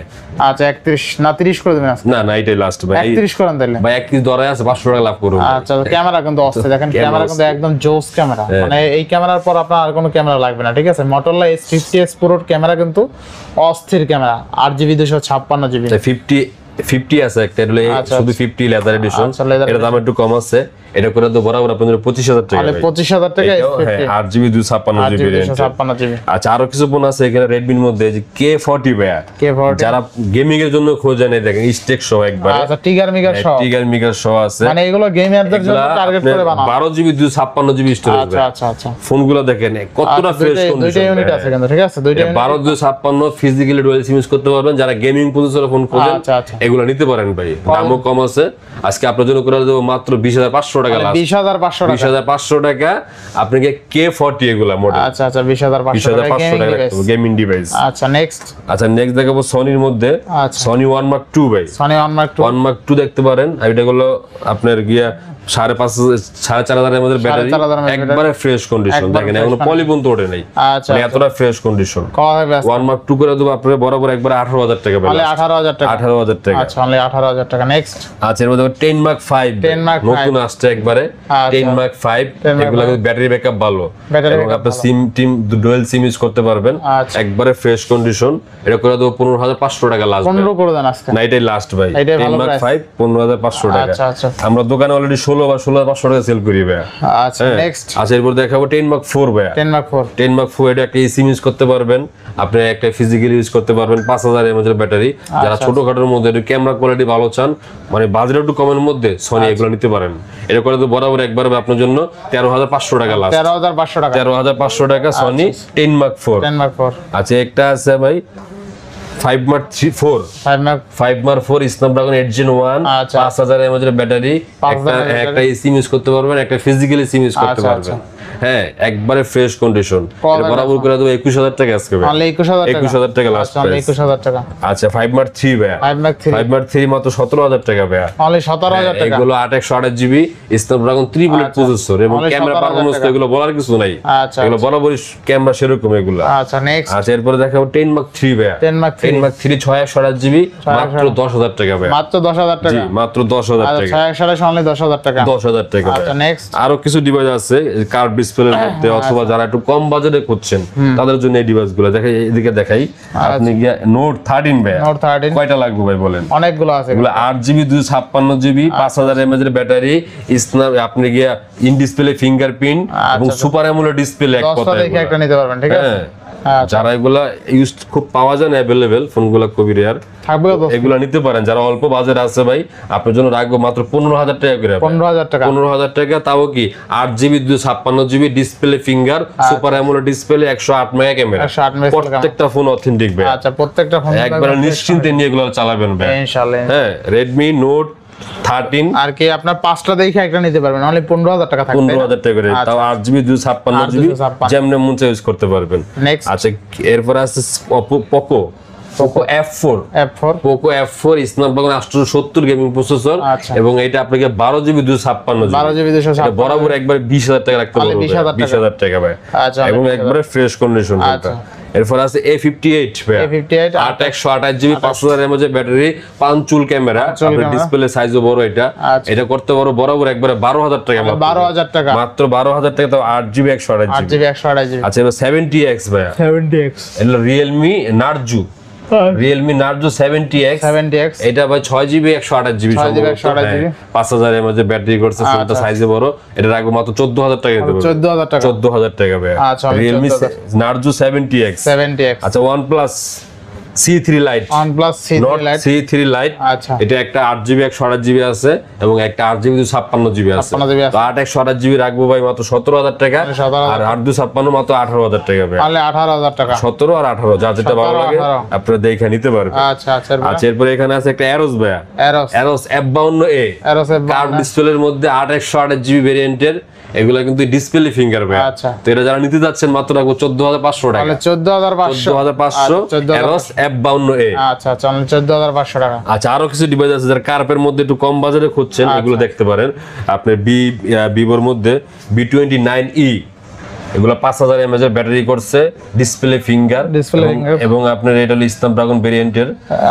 [SPEAKER 1] আচ্ছা 31 না 30 করে দিবেন আজকে।
[SPEAKER 2] না এটাই লাস্ট ভাই,
[SPEAKER 1] 31 করেন তাহলে
[SPEAKER 2] ভাই 31 ধরে আছে 500 টাকা লাভ করুন।
[SPEAKER 1] আচ্ছা ক্যামেরা কিন্তু অস্থির, দেখেন ক্যামেরা কিন্তু একদম জোস ক্যামেরা, মানে এই ক্যামেরার পর আপনার আর কোনো ক্যামেরা লাগবে না, ঠিক আছে। মোটরোলা S50S Pro এর ক্যামেরা কিন্তু অস্থির ক্যামেরা, 8GB 256GB।
[SPEAKER 2] 50 আছে একটা, এটা হলো শুধু 50 লেদার এডিশন, এটা দাম একটু কম আছে। এটা করে তো বরাবর আপনাদের 25,000 টাকা।
[SPEAKER 1] তাহলে 25,000 টাকা,
[SPEAKER 2] 8GB 256GB রেঞ্জ। আচ্ছা আরো কিছু ফোন আছে এখানে রেডমির মধ্যে, যে K40 ভাইয়া, যারা গেমিং এর জন্য খোঁজে নেই, দেখেন স্টেক সহ একবার।
[SPEAKER 1] আচ্ছা টিগার মিগার সহ
[SPEAKER 2] আছে,
[SPEAKER 1] মানে এগুলো গেমারদের জন্য টার্গেট করে বানানো।
[SPEAKER 2] 12GB 256GB storage.
[SPEAKER 1] আচ্ছা আচ্ছা আচ্ছা,
[SPEAKER 2] ফোনগুলো দেখেন কতটা ফ্রেশ কন্ডিশন,
[SPEAKER 1] দুইটা ইউনিট আছে কিন্তু, ঠিক আছে দুইটা
[SPEAKER 2] 12 256 ফিজিক্যালি ডুয়াল সিম ইউজ করতে পারবেন। যারা গেমিং প্রসেসরে ফোন খোঁজেন এগুলো নিতে পারেন ভাই, দামও কম আছে। আজকে আপনার জন্য করে দেব মাত্র 20,500 টাকা লাস্ট। 20,500 টাকা আপনাকে K40 এগুলা মডেল।
[SPEAKER 1] আচ্ছা আচ্ছা 20,500 টাকা
[SPEAKER 2] গেমিং ডিভাইস।
[SPEAKER 1] আচ্ছা নেক্সট।
[SPEAKER 2] আচ্ছা নেক্সট দেখাবো সনির মধ্যে, সনি 1 Mark II ভাই।
[SPEAKER 1] সনি 1 Mark II
[SPEAKER 2] দেখতে পারেন। এটা হলো আপনার গিয়া 4,500 এর মধ্যে ব্যাটারি, একবারে ফ্রেশ কন্ডিশন, দেখেন এখনো পলিবন তো ওঠে নাই, মানে এতটা ফ্রেশ কন্ডিশন।
[SPEAKER 1] 1
[SPEAKER 2] Mark II করে দেব আপনাদের বরাবর একবারে 18,000 টাকা পেলে।
[SPEAKER 1] 18,000 টাকা,
[SPEAKER 2] 18,000 টাকা।
[SPEAKER 1] আচ্ছা অনলি 18,000 টাকা। নেক্সট।
[SPEAKER 2] আচ্ছা এর মধ্যে 10 Mark V নতুন আসছে একবারে, 10 Mark V এগুলা ব্যাটারি ব্যাকআপ ভালো, এবং আপনি সিম টিম ডুয়াল সিম ইউজ করতে পারবেন, একবারে ফ্রেশ কন্ডিশন। এটা করে দেব 15,500 টাকা লাস্ট।
[SPEAKER 1] 15 করে দেন আজকে।
[SPEAKER 2] না এটাই লাস্ট ভাই, 10 Mark V 15,500 টাকা।
[SPEAKER 1] আচ্ছা আচ্ছা,
[SPEAKER 2] আমরা দোকানে অলরেডি 16 বা 16,500 টাকা সেল করি ভাই।
[SPEAKER 1] আচ্ছা নেক্সট।
[SPEAKER 2] আচ্ছা এরপর দেখাবো 10 Mark IV ভাই। 10 Mark IV এটা একটা সিম ইউজ করতে পারবেন, আপনি একটা ফিজিক্যালি ইউজ করতে পারবেন। 5,000 mAh ব্যাটারি। যারা ছোটখাটোর মধ্যে একটু ক্যামেরা কোয়ালিটি ভালো চান, মানে বাজেট একটু কমের মধ্যে সনি এগুলো নিতে পারেন। এটা করে তো বরাবর একবার আপনার জন্য 13,500 টাকা লাস্ট।
[SPEAKER 1] 13,500 টাকা,
[SPEAKER 2] 13,500 টাকা সনি 10 Mark IV। আচ্ছা একটা আছে ভাই 5 Mark IV Snapdragon 8 Gen 1, 5,000 mAh battery, একটা সিম ইউজ করতে পারবেন, একটা ফিজিক্যালি সিম ইউজ করতে পারবেন। হ্যাঁ একবারে ফ্রেশ কন্ডিশন। এটা বরাবর করে দেব 21,000 টাকা আজকে ভাই। 21,000 টাকা লাস্ট প্রাইস।
[SPEAKER 1] 21,000 টাকা।
[SPEAKER 2] আচ্ছা 5 Mark III ভাই। 5 Mark III মাত্র 17,000 টাকা ভাই।
[SPEAKER 1] অনলি 17,000 টাকা।
[SPEAKER 2] এগুলো 8/128GB স্ন্যাপড্রাগন 3 বুলেট প্রসেসর, এবং ক্যামেরা পারফরম্যান্স তো এগুলো বলার কিছু নাই, এগুলো বরাবরই ক্যামেরা সেরকম এগুলো।
[SPEAKER 1] আচ্ছা নেক্সট।
[SPEAKER 2] আচ্ছা এরপর দেখাবো 10 Mark III ভাই। 10 Mark III 6/128GB মাত্র 10,000 টাকা ভাই।
[SPEAKER 1] মাত্র 10,000 টাকা।
[SPEAKER 2] জি মাত্র 10,000 টাকা।
[SPEAKER 1] 6/128 অনলি 10,000 টাকা।
[SPEAKER 2] 10,000 টাকা।
[SPEAKER 1] আচ্ছা নেক্সট।
[SPEAKER 2] আরো কিছু ডিভাইস আছে কার্ভ ডিসপ্লের মধ্যে, অথবা যারা একটু কম বাজেটে খুঁজছেন তাদের জন্য এই ডিভাইসগুলো দেখাই, এদিকে দেখাই। আপনি গিয়া Note 13 ভাই। Note 13 কয়টা লাগবে ভাই বলেন?
[SPEAKER 1] অনেকগুলো আছে,
[SPEAKER 2] এগুলো 8GB 256GB 5,000 mAh battery, snap আপনি গিয়া ইন ডিসপ্লে ফিঙ্গারপ্রিন্ট এবং সুপার অ্যামোলেড ডিসপ্লে এক কথা
[SPEAKER 1] দেখে একটা নিতে পারবেন, ঠিক আছে।
[SPEAKER 2] যারা এগুলা ইউজ খুব পাওয়া যায় না, অ্যাভেলেবেল ফোনগুলো খুবই রেয়ার, এগুলা নিতে পারেন। যারা অল্প বাজেট আছে ভাই, আপনার জন্য রাখবো মাত্র 15,000 টাকা করে।
[SPEAKER 1] 15,000 টাকা।
[SPEAKER 2] 15,000 টাকা, তাও কি 8GB 256GB display finger, super AMOLED display, 108 mega camera, প্রত্যেকটা ফোন অথেন্টিক ভাই।
[SPEAKER 1] আচ্ছা প্রত্যেকটা ফোন
[SPEAKER 2] একবারে নিশ্চিন্তে নিয়ে এগুলো চালাবেন ভাই
[SPEAKER 1] ইনশাআল্লাহ।
[SPEAKER 2] হ্যাঁ Redmi Note 13
[SPEAKER 1] আর কি আপনার 5টা দেখে একটা নিতে পারবেন, অনলি 15,000 টাকা থাকবে।
[SPEAKER 2] 15,000 টাকা করে, তাও 8GB 256GB যেমন মন চাই ইউজ করতে পারবেন। আচ্ছা এরপর আছে Poco F4 Snapdragon 870 gaming processor, এবং এটা আপনাকে 12GB 256GB বরাবর একবার 20,000 টাকা রাখতে পারবেন। 20,000 টাকা ভাই, এবং একবারে ফ্রেশ কন্ডিশন। এরপর আছে A58 ভাই। 8/128GB 5,000 mAh ব্যাটারি, পাঁচচুল ক্যামেরা, আপনার ডিসপ্লে সাইজও বড়। এটা করতে পারো বরাবর একবারে 12,000 টাকা।
[SPEAKER 1] 12,000 টাকা
[SPEAKER 2] মাত্র 12,000 টাকা, তাও 8GB 128GB। আচ্ছা এবার 70X ভাই। 70X এটা Realme Narzo 70X। এটা ভাই 6GB 128GB 5,000 mAh ব্যাটারি করছে, ফোনটা সাইজে বড়। এটা রাখবো মাত্র 14,000 টাকা দিতে পারবেন। 14,000 টাকা ভাই। Realme Narzo 70X। আচ্ছা OnePlus C3 Lite,
[SPEAKER 1] OnePlus C3
[SPEAKER 2] Note
[SPEAKER 1] Lite
[SPEAKER 2] C3 Lite।
[SPEAKER 1] আচ্ছা,
[SPEAKER 2] এটা একটা 8GB 128GB আছে এবং একটা 8GB 256GB আছে।
[SPEAKER 1] 56GB আছে।
[SPEAKER 2] তো 8 128GB রাখবো ভাই মাত্র 17000 টাকা,
[SPEAKER 1] 17,000
[SPEAKER 2] আর 8 256 মাত্র 18000 টাকা ভাই।
[SPEAKER 1] তাহলে 18,000 টাকা।
[SPEAKER 2] 17 আর 18 যা যেটা ভালো
[SPEAKER 1] 17,
[SPEAKER 2] লাগে
[SPEAKER 1] 18
[SPEAKER 2] আপনারা দেখে নিতে পারবেন।
[SPEAKER 1] আচ্ছা আচ্ছা,
[SPEAKER 2] আচ্ছা, এরপরে এখানে আছে একটা Aros ভাই,
[SPEAKER 1] Aros
[SPEAKER 2] Aros F52A কার্ভ ডিসপ্লের মধ্যে 8 128GB ভেরিয়েন্টের। এগুলা কিন্তু ডিসপ্লে ফিঙ্গার ভাই।
[SPEAKER 1] আচ্ছা,
[SPEAKER 2] তো এটা যারা নিতে যাচ্ছেন মাত্র রাখবো 14500 টাকা।
[SPEAKER 1] তাহলে 14500
[SPEAKER 2] Aros F52A।
[SPEAKER 1] আচ্ছা আচ্ছা, 14500 টাকা।
[SPEAKER 2] আচ্ছা, আরো কিছু ডিভাইস আছে যারা কার্পের মধ্যে একটু কম বাজারে খুঁজছেন, এগুলো দেখতে পারেন। আপনার ভিভোর মধ্যে V29e, এগুলো 5000 mAh এর ব্যাটারি করছে, ডিসপ্লে ফিঙ্গার এবং আপনার এটা হলো স্ন্যাপড্রাগন ভেরিয়েন্টের।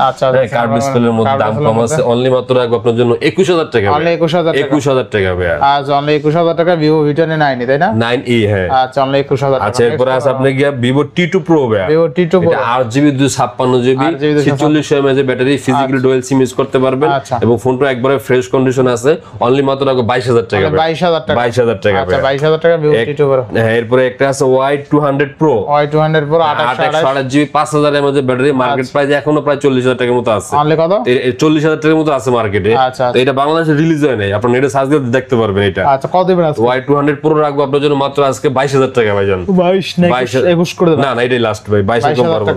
[SPEAKER 1] আচ্ছা,
[SPEAKER 2] কার্ভ ডিসপ্লের মধ্যে দাম কম আছে, অনলি মাত্র রাখবো আপনার জন্য 21000 টাকা।
[SPEAKER 1] অনলি
[SPEAKER 2] 21000 টাকা ভাই।
[SPEAKER 1] আচ্ছা, অনলি 21000 টাকা Vivo V29 তাই না?
[SPEAKER 2] 9e, হ্যাঁ।
[SPEAKER 1] আচ্ছা, অনলি 21000 টাকা।
[SPEAKER 2] আচ্ছা, এরপর আছে আপনি গিয়া Vivo T2 Pro ভাই।
[SPEAKER 1] Vivo T2 Pro,
[SPEAKER 2] এটা 8GB 256GB 4600 mAh battery, physically dual SIM use করতে পারবেন এবং ফোনটা একবারে ফ্রেশ কন্ডিশন আছে। অনলি মাত্র রাখবো 22000 টাকা।
[SPEAKER 1] 22000 টাকা।
[SPEAKER 2] 22000 টাকা।
[SPEAKER 1] আচ্ছা, 22000 টাকা Vivo T2 Pro।
[SPEAKER 2] হ্যাঁ, এরপরে একটা আছে Y200 Pro।
[SPEAKER 1] Y200 Pro
[SPEAKER 2] 828GB 5000 mAh battery, market price এখনো প্রায় 40000 টাকার মতো আছে।
[SPEAKER 1] অনলি কত?
[SPEAKER 2] 40000 টাকার মতো আছে মার্কেটে।
[SPEAKER 1] আচ্ছা,
[SPEAKER 2] তো এটা বাংলাদেশে রিলিজ হয় নাই, আপনি নেটে সার্চ দিয়ে দেখতে পারবেন এটা।
[SPEAKER 1] আচ্ছা, কত দিবেন আজকে?
[SPEAKER 2] Y200 Pro রাখবো আপনার জন্য মাত্র আজকে 22000 টাকা ভাইজান।
[SPEAKER 1] 22 না 21 করে দেন।
[SPEAKER 2] না না, এটাই লাস্ট ভাই, 22 কম পারবো।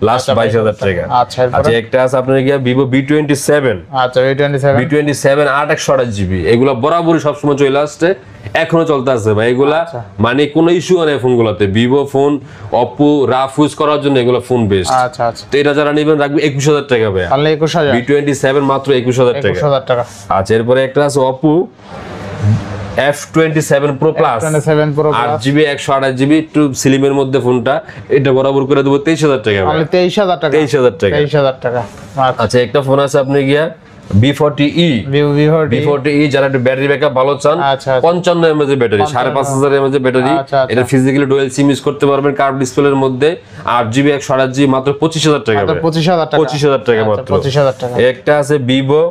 [SPEAKER 2] লাস্ট 22000 টাকা।
[SPEAKER 1] আচ্ছা,
[SPEAKER 2] আচ্ছা, একটা আছে আপনার গিয়া Vivo V27।
[SPEAKER 1] আচ্ছা,
[SPEAKER 2] V27 8 128GB, এগুলা বরাবরই সবসময় চলে আসছে, এখনো চলতে আছে ভাই এগুলা। মানে কোনো ইস্যু নেই ফোনগুলোতে। Vivo phone, Oppo rough use করার জন্য এগুলা ফোন বেস্ট।
[SPEAKER 1] আচ্ছা আচ্ছা,
[SPEAKER 2] তো এটা যারা নেবেন রাখবে 21000 টাকা ভাই।
[SPEAKER 1] তাহলে 21000।
[SPEAKER 2] V27 মাত্র 21000 টাকা।
[SPEAKER 1] 21000 টাকা।
[SPEAKER 2] আচ্ছা, এরপরে একটা আছে Oppo F27 Pro Plus,
[SPEAKER 1] 27 Pro Plus
[SPEAKER 2] 8GB 128GB একটু স্লিমের মধ্যে ফোনটা, এটা বরাবর করে দেবো 23000 টাকা।
[SPEAKER 1] তাহলে 23000 টাকা।
[SPEAKER 2] 23000 টাকা।
[SPEAKER 1] 23000 টাকা।
[SPEAKER 2] আচ্ছা, একটা ফোন আছে আপনি গিয়া B40e। B40e যারা একটু ব্যাটারি ব্যাকআপ ভালো চান, 55 mAh ব্যাটারি, 5500 mAh ব্যাটারি। এটা ফিজিক্যালি ডুয়াল সিম ইউজ করতে পারবেন কার্ভ ডিসপ্লের মধ্যে, 8GB 128GB মাত্র 25000 টাকা।
[SPEAKER 1] 25000 টাকা।
[SPEAKER 2] 25000 টাকা মাত্র।
[SPEAKER 1] 25000 টাকা।
[SPEAKER 2] একটা আছে Vivo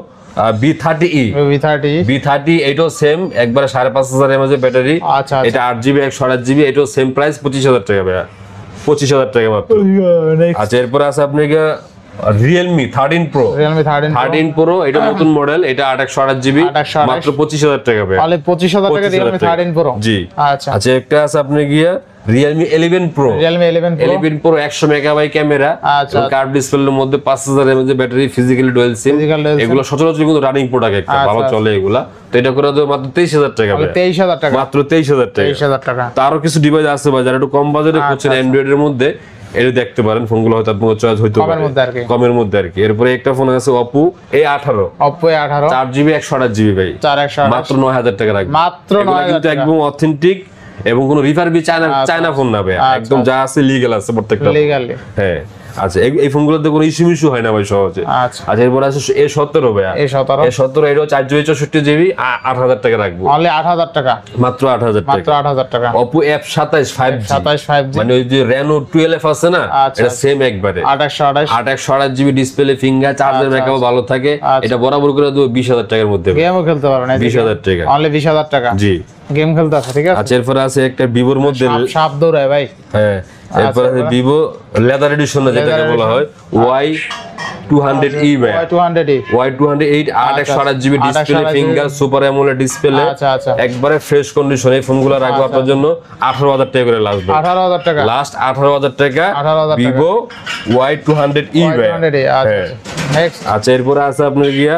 [SPEAKER 2] B30e। B30 এটাও সেম, একবারে 5500 mAh ব্যাটারি।
[SPEAKER 1] আচ্ছা,
[SPEAKER 2] এটা 8GB 128GB, এটাও সেম প্রাইস 25000 টাকা ভাইয়া। 25000 টাকা মাত্র। আচ্ছা, এরপর আছে আপনি Realme 13 Pro।
[SPEAKER 1] Realme
[SPEAKER 2] 13 Pro এটা নতুন মডেল, এটা 8 128GB মাত্র 25000 টাকা ভাই।
[SPEAKER 1] তাহলে 25000 টাকা Realme 13 Pro।
[SPEAKER 2] জি।
[SPEAKER 1] আচ্ছা,
[SPEAKER 2] আচ্ছা, একটা আছে আপনি গিয়া Realme 11 Pro।
[SPEAKER 1] Realme 11
[SPEAKER 2] Pro 100 megabyte camera, curve ডিসপ্লের মধ্যে 5000 mAh battery, physically dual SIM. এগুলো সচরাচর কিন্তু রানিং প্রোডাক্ট, একটা ভালো চলে এগুলা। তো এটা করে দেব মাত্র 23000 টাকা ভাই।
[SPEAKER 1] 23000 টাকা।
[SPEAKER 2] মাত্র 23000 টাকা।
[SPEAKER 1] 23000 টাকা।
[SPEAKER 2] তারও কিছু ডিভাইস আছে ভাই যারা একটু কম বাজেটে খুঁজছেন অ্যান্ড্রয়েড এর মধ্যে, এটা দেখতে পারেন। ফোনগুলো হয়তো আপনার চয়েস হইতে পারে, কমের মধ্যে আর কি। এরপরে একটা ফোন আছে Oppo A18।
[SPEAKER 1] Oppo A18
[SPEAKER 2] 4GB 128GB ভাই,
[SPEAKER 1] 4
[SPEAKER 2] মাত্র 9000 টাকা রাখবেন।
[SPEAKER 1] মাত্র 9000
[SPEAKER 2] কিন্তু একদম অথেন্টিক এবং কোনো রিফারবি চায়না ফোন না ভাই, একদম যা আছে লিগ্যাল আছে প্রত্যেকটা।
[SPEAKER 1] লিগ্যালি,
[SPEAKER 2] হ্যাঁ। আচ্ছা, এই ফোনগুলোতে কোনো ইস্যু হয় না ভাই সহজে।
[SPEAKER 1] আচ্ছা,
[SPEAKER 2] এরপর আছে A17 ভাই। A17 এটাও 4GB 64GB 8000 টাকা রাখবো।
[SPEAKER 1] অনলি 8000 টাকা।
[SPEAKER 2] মাত্র 8000 টাকা।
[SPEAKER 1] মাত্র 8000 টাকা।
[SPEAKER 2] Oppo F27 5G।
[SPEAKER 1] 5G
[SPEAKER 2] মানে ওই যে Reno 12F আছে না, এটা সেম একবারে। 828GB display, finger, charger backup ভালো থাকে। এটা বরাবর করে দেব 20000 টাকার মধ্যে।
[SPEAKER 1] গেমও খেলতে পারবেন
[SPEAKER 2] 20000 টাকা।
[SPEAKER 1] অনলি 20000 টাকা।
[SPEAKER 2] জি,
[SPEAKER 1] গেম খেলতে আছে, ঠিক আছে।
[SPEAKER 2] আচ্ছা, এরপর আছে একটা Vivoর মধ্যে
[SPEAKER 1] সাপ দৌড়ায় ভাই।
[SPEAKER 2] হ্যাঁ, এরপর আছে Vivo লেদার এডিশন যেটাকে বলা হয় Y200e ভাই। Y208 8 128GB display, finger, super AMOLED display, একবারে ফ্রেশ কন্ডিশন। এই ফোনগুলো রাখবো আপনার জন্য 18000 টাকা করে লাস্ট।
[SPEAKER 1] 18000 টাকা।
[SPEAKER 2] লাস্ট 18000 টাকা Vivo Y200e ভাই।
[SPEAKER 1] নেক্সট।
[SPEAKER 2] আচ্ছা, এরপর আছে আপনার গিয়া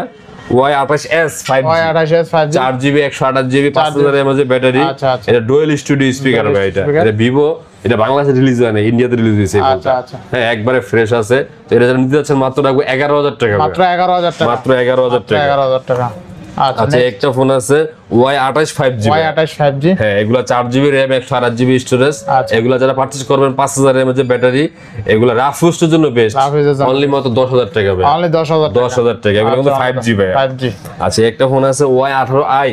[SPEAKER 2] Y28s 5G। 4GB 128GB 5000 mAh battery. এটা ডুয়াল স্টুডিও স্পিকার ভাই। এটা Vivo, এটা বাংলাদেশে রিলিজ হয় না, ইন্ডিয়াতে রিলিজ হয়েছে। হ্যাঁ, একবারে ফ্রেশ আছে। তো এটা যারা নিতে যাচ্ছেন মাত্র রাখবো 11000 টাকা।
[SPEAKER 1] মাত্র 11000 টাকা।
[SPEAKER 2] মাত্র 11000 টাকা।
[SPEAKER 1] 11000 টাকা।
[SPEAKER 2] আচ্ছা, একটা ফোন আছে Y28 5G। হ্যাঁ, এগুলা 4GB RAM 128GB স্টোরেজ। এগুলা যারা পারচেজ করবেন 5000 mAh ব্যাটারি, এগুলা রাফ ইউজের জন্য বেস্ট। অনলি মাত্র 10000 টাকা ভাই।
[SPEAKER 1] অনলি 10000
[SPEAKER 2] টাকা। এগুলো কিন্তু 5G ভাই।
[SPEAKER 1] 5G।
[SPEAKER 2] আচ্ছা, একটা ফোন আছে Y18i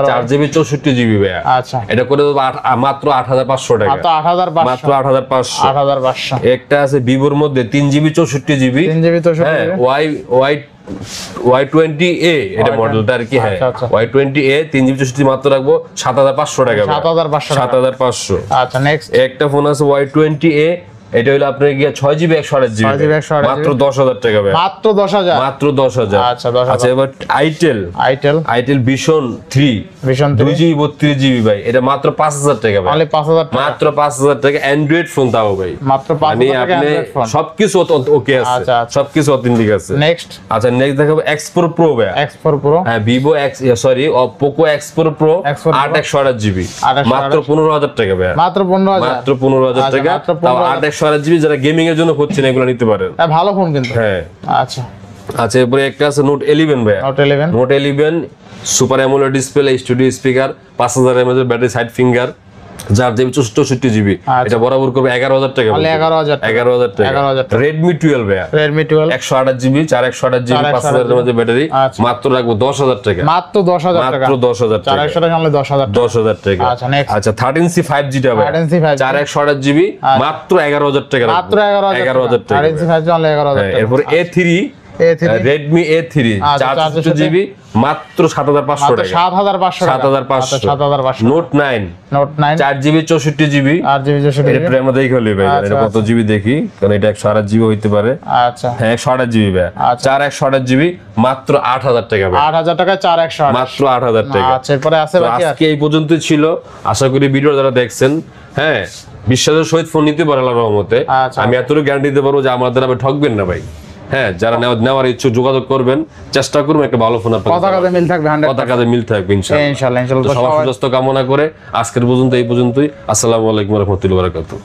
[SPEAKER 2] 4GB 64GB ভাই। আচ্ছা, এটা করে দেব মাত্র 8500 টাকা। মাত্র 8500। মাত্র 8500।
[SPEAKER 1] 8500।
[SPEAKER 2] একটা আছে Vivoর মধ্যে 3GB 64GB।
[SPEAKER 1] 3GB 64GB।
[SPEAKER 2] Y20A এটা মডেলটা আর কি। হ্যাঁ, Y20A 3GB 64GB মাত্র রাখবো 7500 টাকা।
[SPEAKER 1] 7500।
[SPEAKER 2] 7500।
[SPEAKER 1] আচ্ছা, নেক্সট।
[SPEAKER 2] একটা ফোন আছে Y20A এটা হলো আপনার গিয়া 6GB 128GB
[SPEAKER 1] 6GB 128GB
[SPEAKER 2] মাত্র 10,000 টাকা ভাই,
[SPEAKER 1] মাত্র 10,000
[SPEAKER 2] মাত্র 10,000।
[SPEAKER 1] আচ্ছা 10,000।
[SPEAKER 2] আচ্ছা এবার আইটেল ভিশন 3 2GB 32GB ভাই, এটা মাত্র 5,000 টাকা ভাই,
[SPEAKER 1] খালি 5,000 টাকা,
[SPEAKER 2] মাত্র 5,000 টাকা অ্যান্ড্রয়েড ফোন তাও ভাই,
[SPEAKER 1] মাত্র 5,000 টাকা
[SPEAKER 2] আপনি
[SPEAKER 1] অ্যান্ড্রয়েড ফোন,
[SPEAKER 2] সবকিছু ওকে আছে,
[SPEAKER 1] আচ্ছা।
[SPEAKER 2] সবকিছু অথেন্টিক আছে।
[SPEAKER 1] নেক্সট
[SPEAKER 2] আচ্ছা নেক্সট দেখাবো X4 Pro ভাই,
[SPEAKER 1] X4 Pro,
[SPEAKER 2] হ্যাঁ Vivo Poco X4 Pro 8/128GB মাত্র 15,000 টাকা ভাই,
[SPEAKER 1] মাত্র 15,000,
[SPEAKER 2] মাত্র 15,000 টাকা, তাও 8/128GB যারা গেমিং এর জন্য খুঁজছেন এগুলো নিতে পারেন,
[SPEAKER 1] ভালো ফোন কিন্তু।
[SPEAKER 2] হ্যাঁ
[SPEAKER 1] আচ্ছা
[SPEAKER 2] আচ্ছা এরপরে একটা আছে Note 11 ভাই, Note 11 super AMOLED display, studio speaker, 5000 mAh এর ব্যাটারি, সাইড ফিঙ্গার, যার দেবে 64GB, এটা বরাবর করবে 11,000 টাকা, 11,000 টাকা। Redmi 12 ভাই,
[SPEAKER 1] Redmi 12
[SPEAKER 2] 128GB 4/128GB 5000 mAh বেটারি, মাত্র রাখবো 10,000 টাকা,
[SPEAKER 1] মাত্র 10,000 টাকা,
[SPEAKER 2] মাত্র 10,000 টাকা,
[SPEAKER 1] 400 টাকা হলে 10,000 টাকা,
[SPEAKER 2] 10,000 টাকা।
[SPEAKER 1] আচ্ছা নেক্সট,
[SPEAKER 2] আচ্ছা 13C 5G টা ভাই, 4/128GB মাত্র 11,000 টাকা,
[SPEAKER 1] মাত্র 11,000 টাকা, 13C 5G হলে 11,000 টাকা।
[SPEAKER 2] এরপর A3 Redmi A3 4GB মাত্র 7,500 টাকা, 7,500। Note 9 4GB 64GB,
[SPEAKER 1] 8GB 64GB,
[SPEAKER 2] এটা প্রেম দেখে হলো ভাই, এটা কত জিবি দেখি, কারণ এটা 128GB হইতে পারে,
[SPEAKER 1] আচ্ছা
[SPEAKER 2] হ্যাঁ 128GB ভাই, 4/128GB মাত্র 8,000 টাকা ভাই,
[SPEAKER 1] 8,000 টাকা 4/128,
[SPEAKER 2] মাত্র 8,000 টাকা।
[SPEAKER 1] আচ্ছা এরপরে আছে বাকি,
[SPEAKER 2] আজকে এই পর্যন্তই ছিল, আশা করি ভিডিও যারা দেখছেন হ্যাঁ বিশ্বাসের সহিত ফোন নিতে পারে আল্লাহর রহমতে, আমি এতটুকু গ্যারান্টি দিতে পারবো যে আমাদের আপনি ঠকবেন না ভাই, হ্যাঁ যারা নেওয়ার ইচ্ছুক যোগাযোগ করবেন, চেষ্টা করবেন একটা ভালো ফোন আপনার
[SPEAKER 1] কথা কাজে মিল থাকবে, 100%
[SPEAKER 2] কথা কাজে মিল থাকবে ইনশাআল্লাহ।
[SPEAKER 1] ইনশাআল্লাহ।
[SPEAKER 2] সবার সুস্বাস্থ্য কামনা করে আজকের পর্যন্ত এই পর্যন্তই। আসসালামু আলাইকুম ওয়া রাহমাতুল্লাহি ওয়া বারাকাতুহু।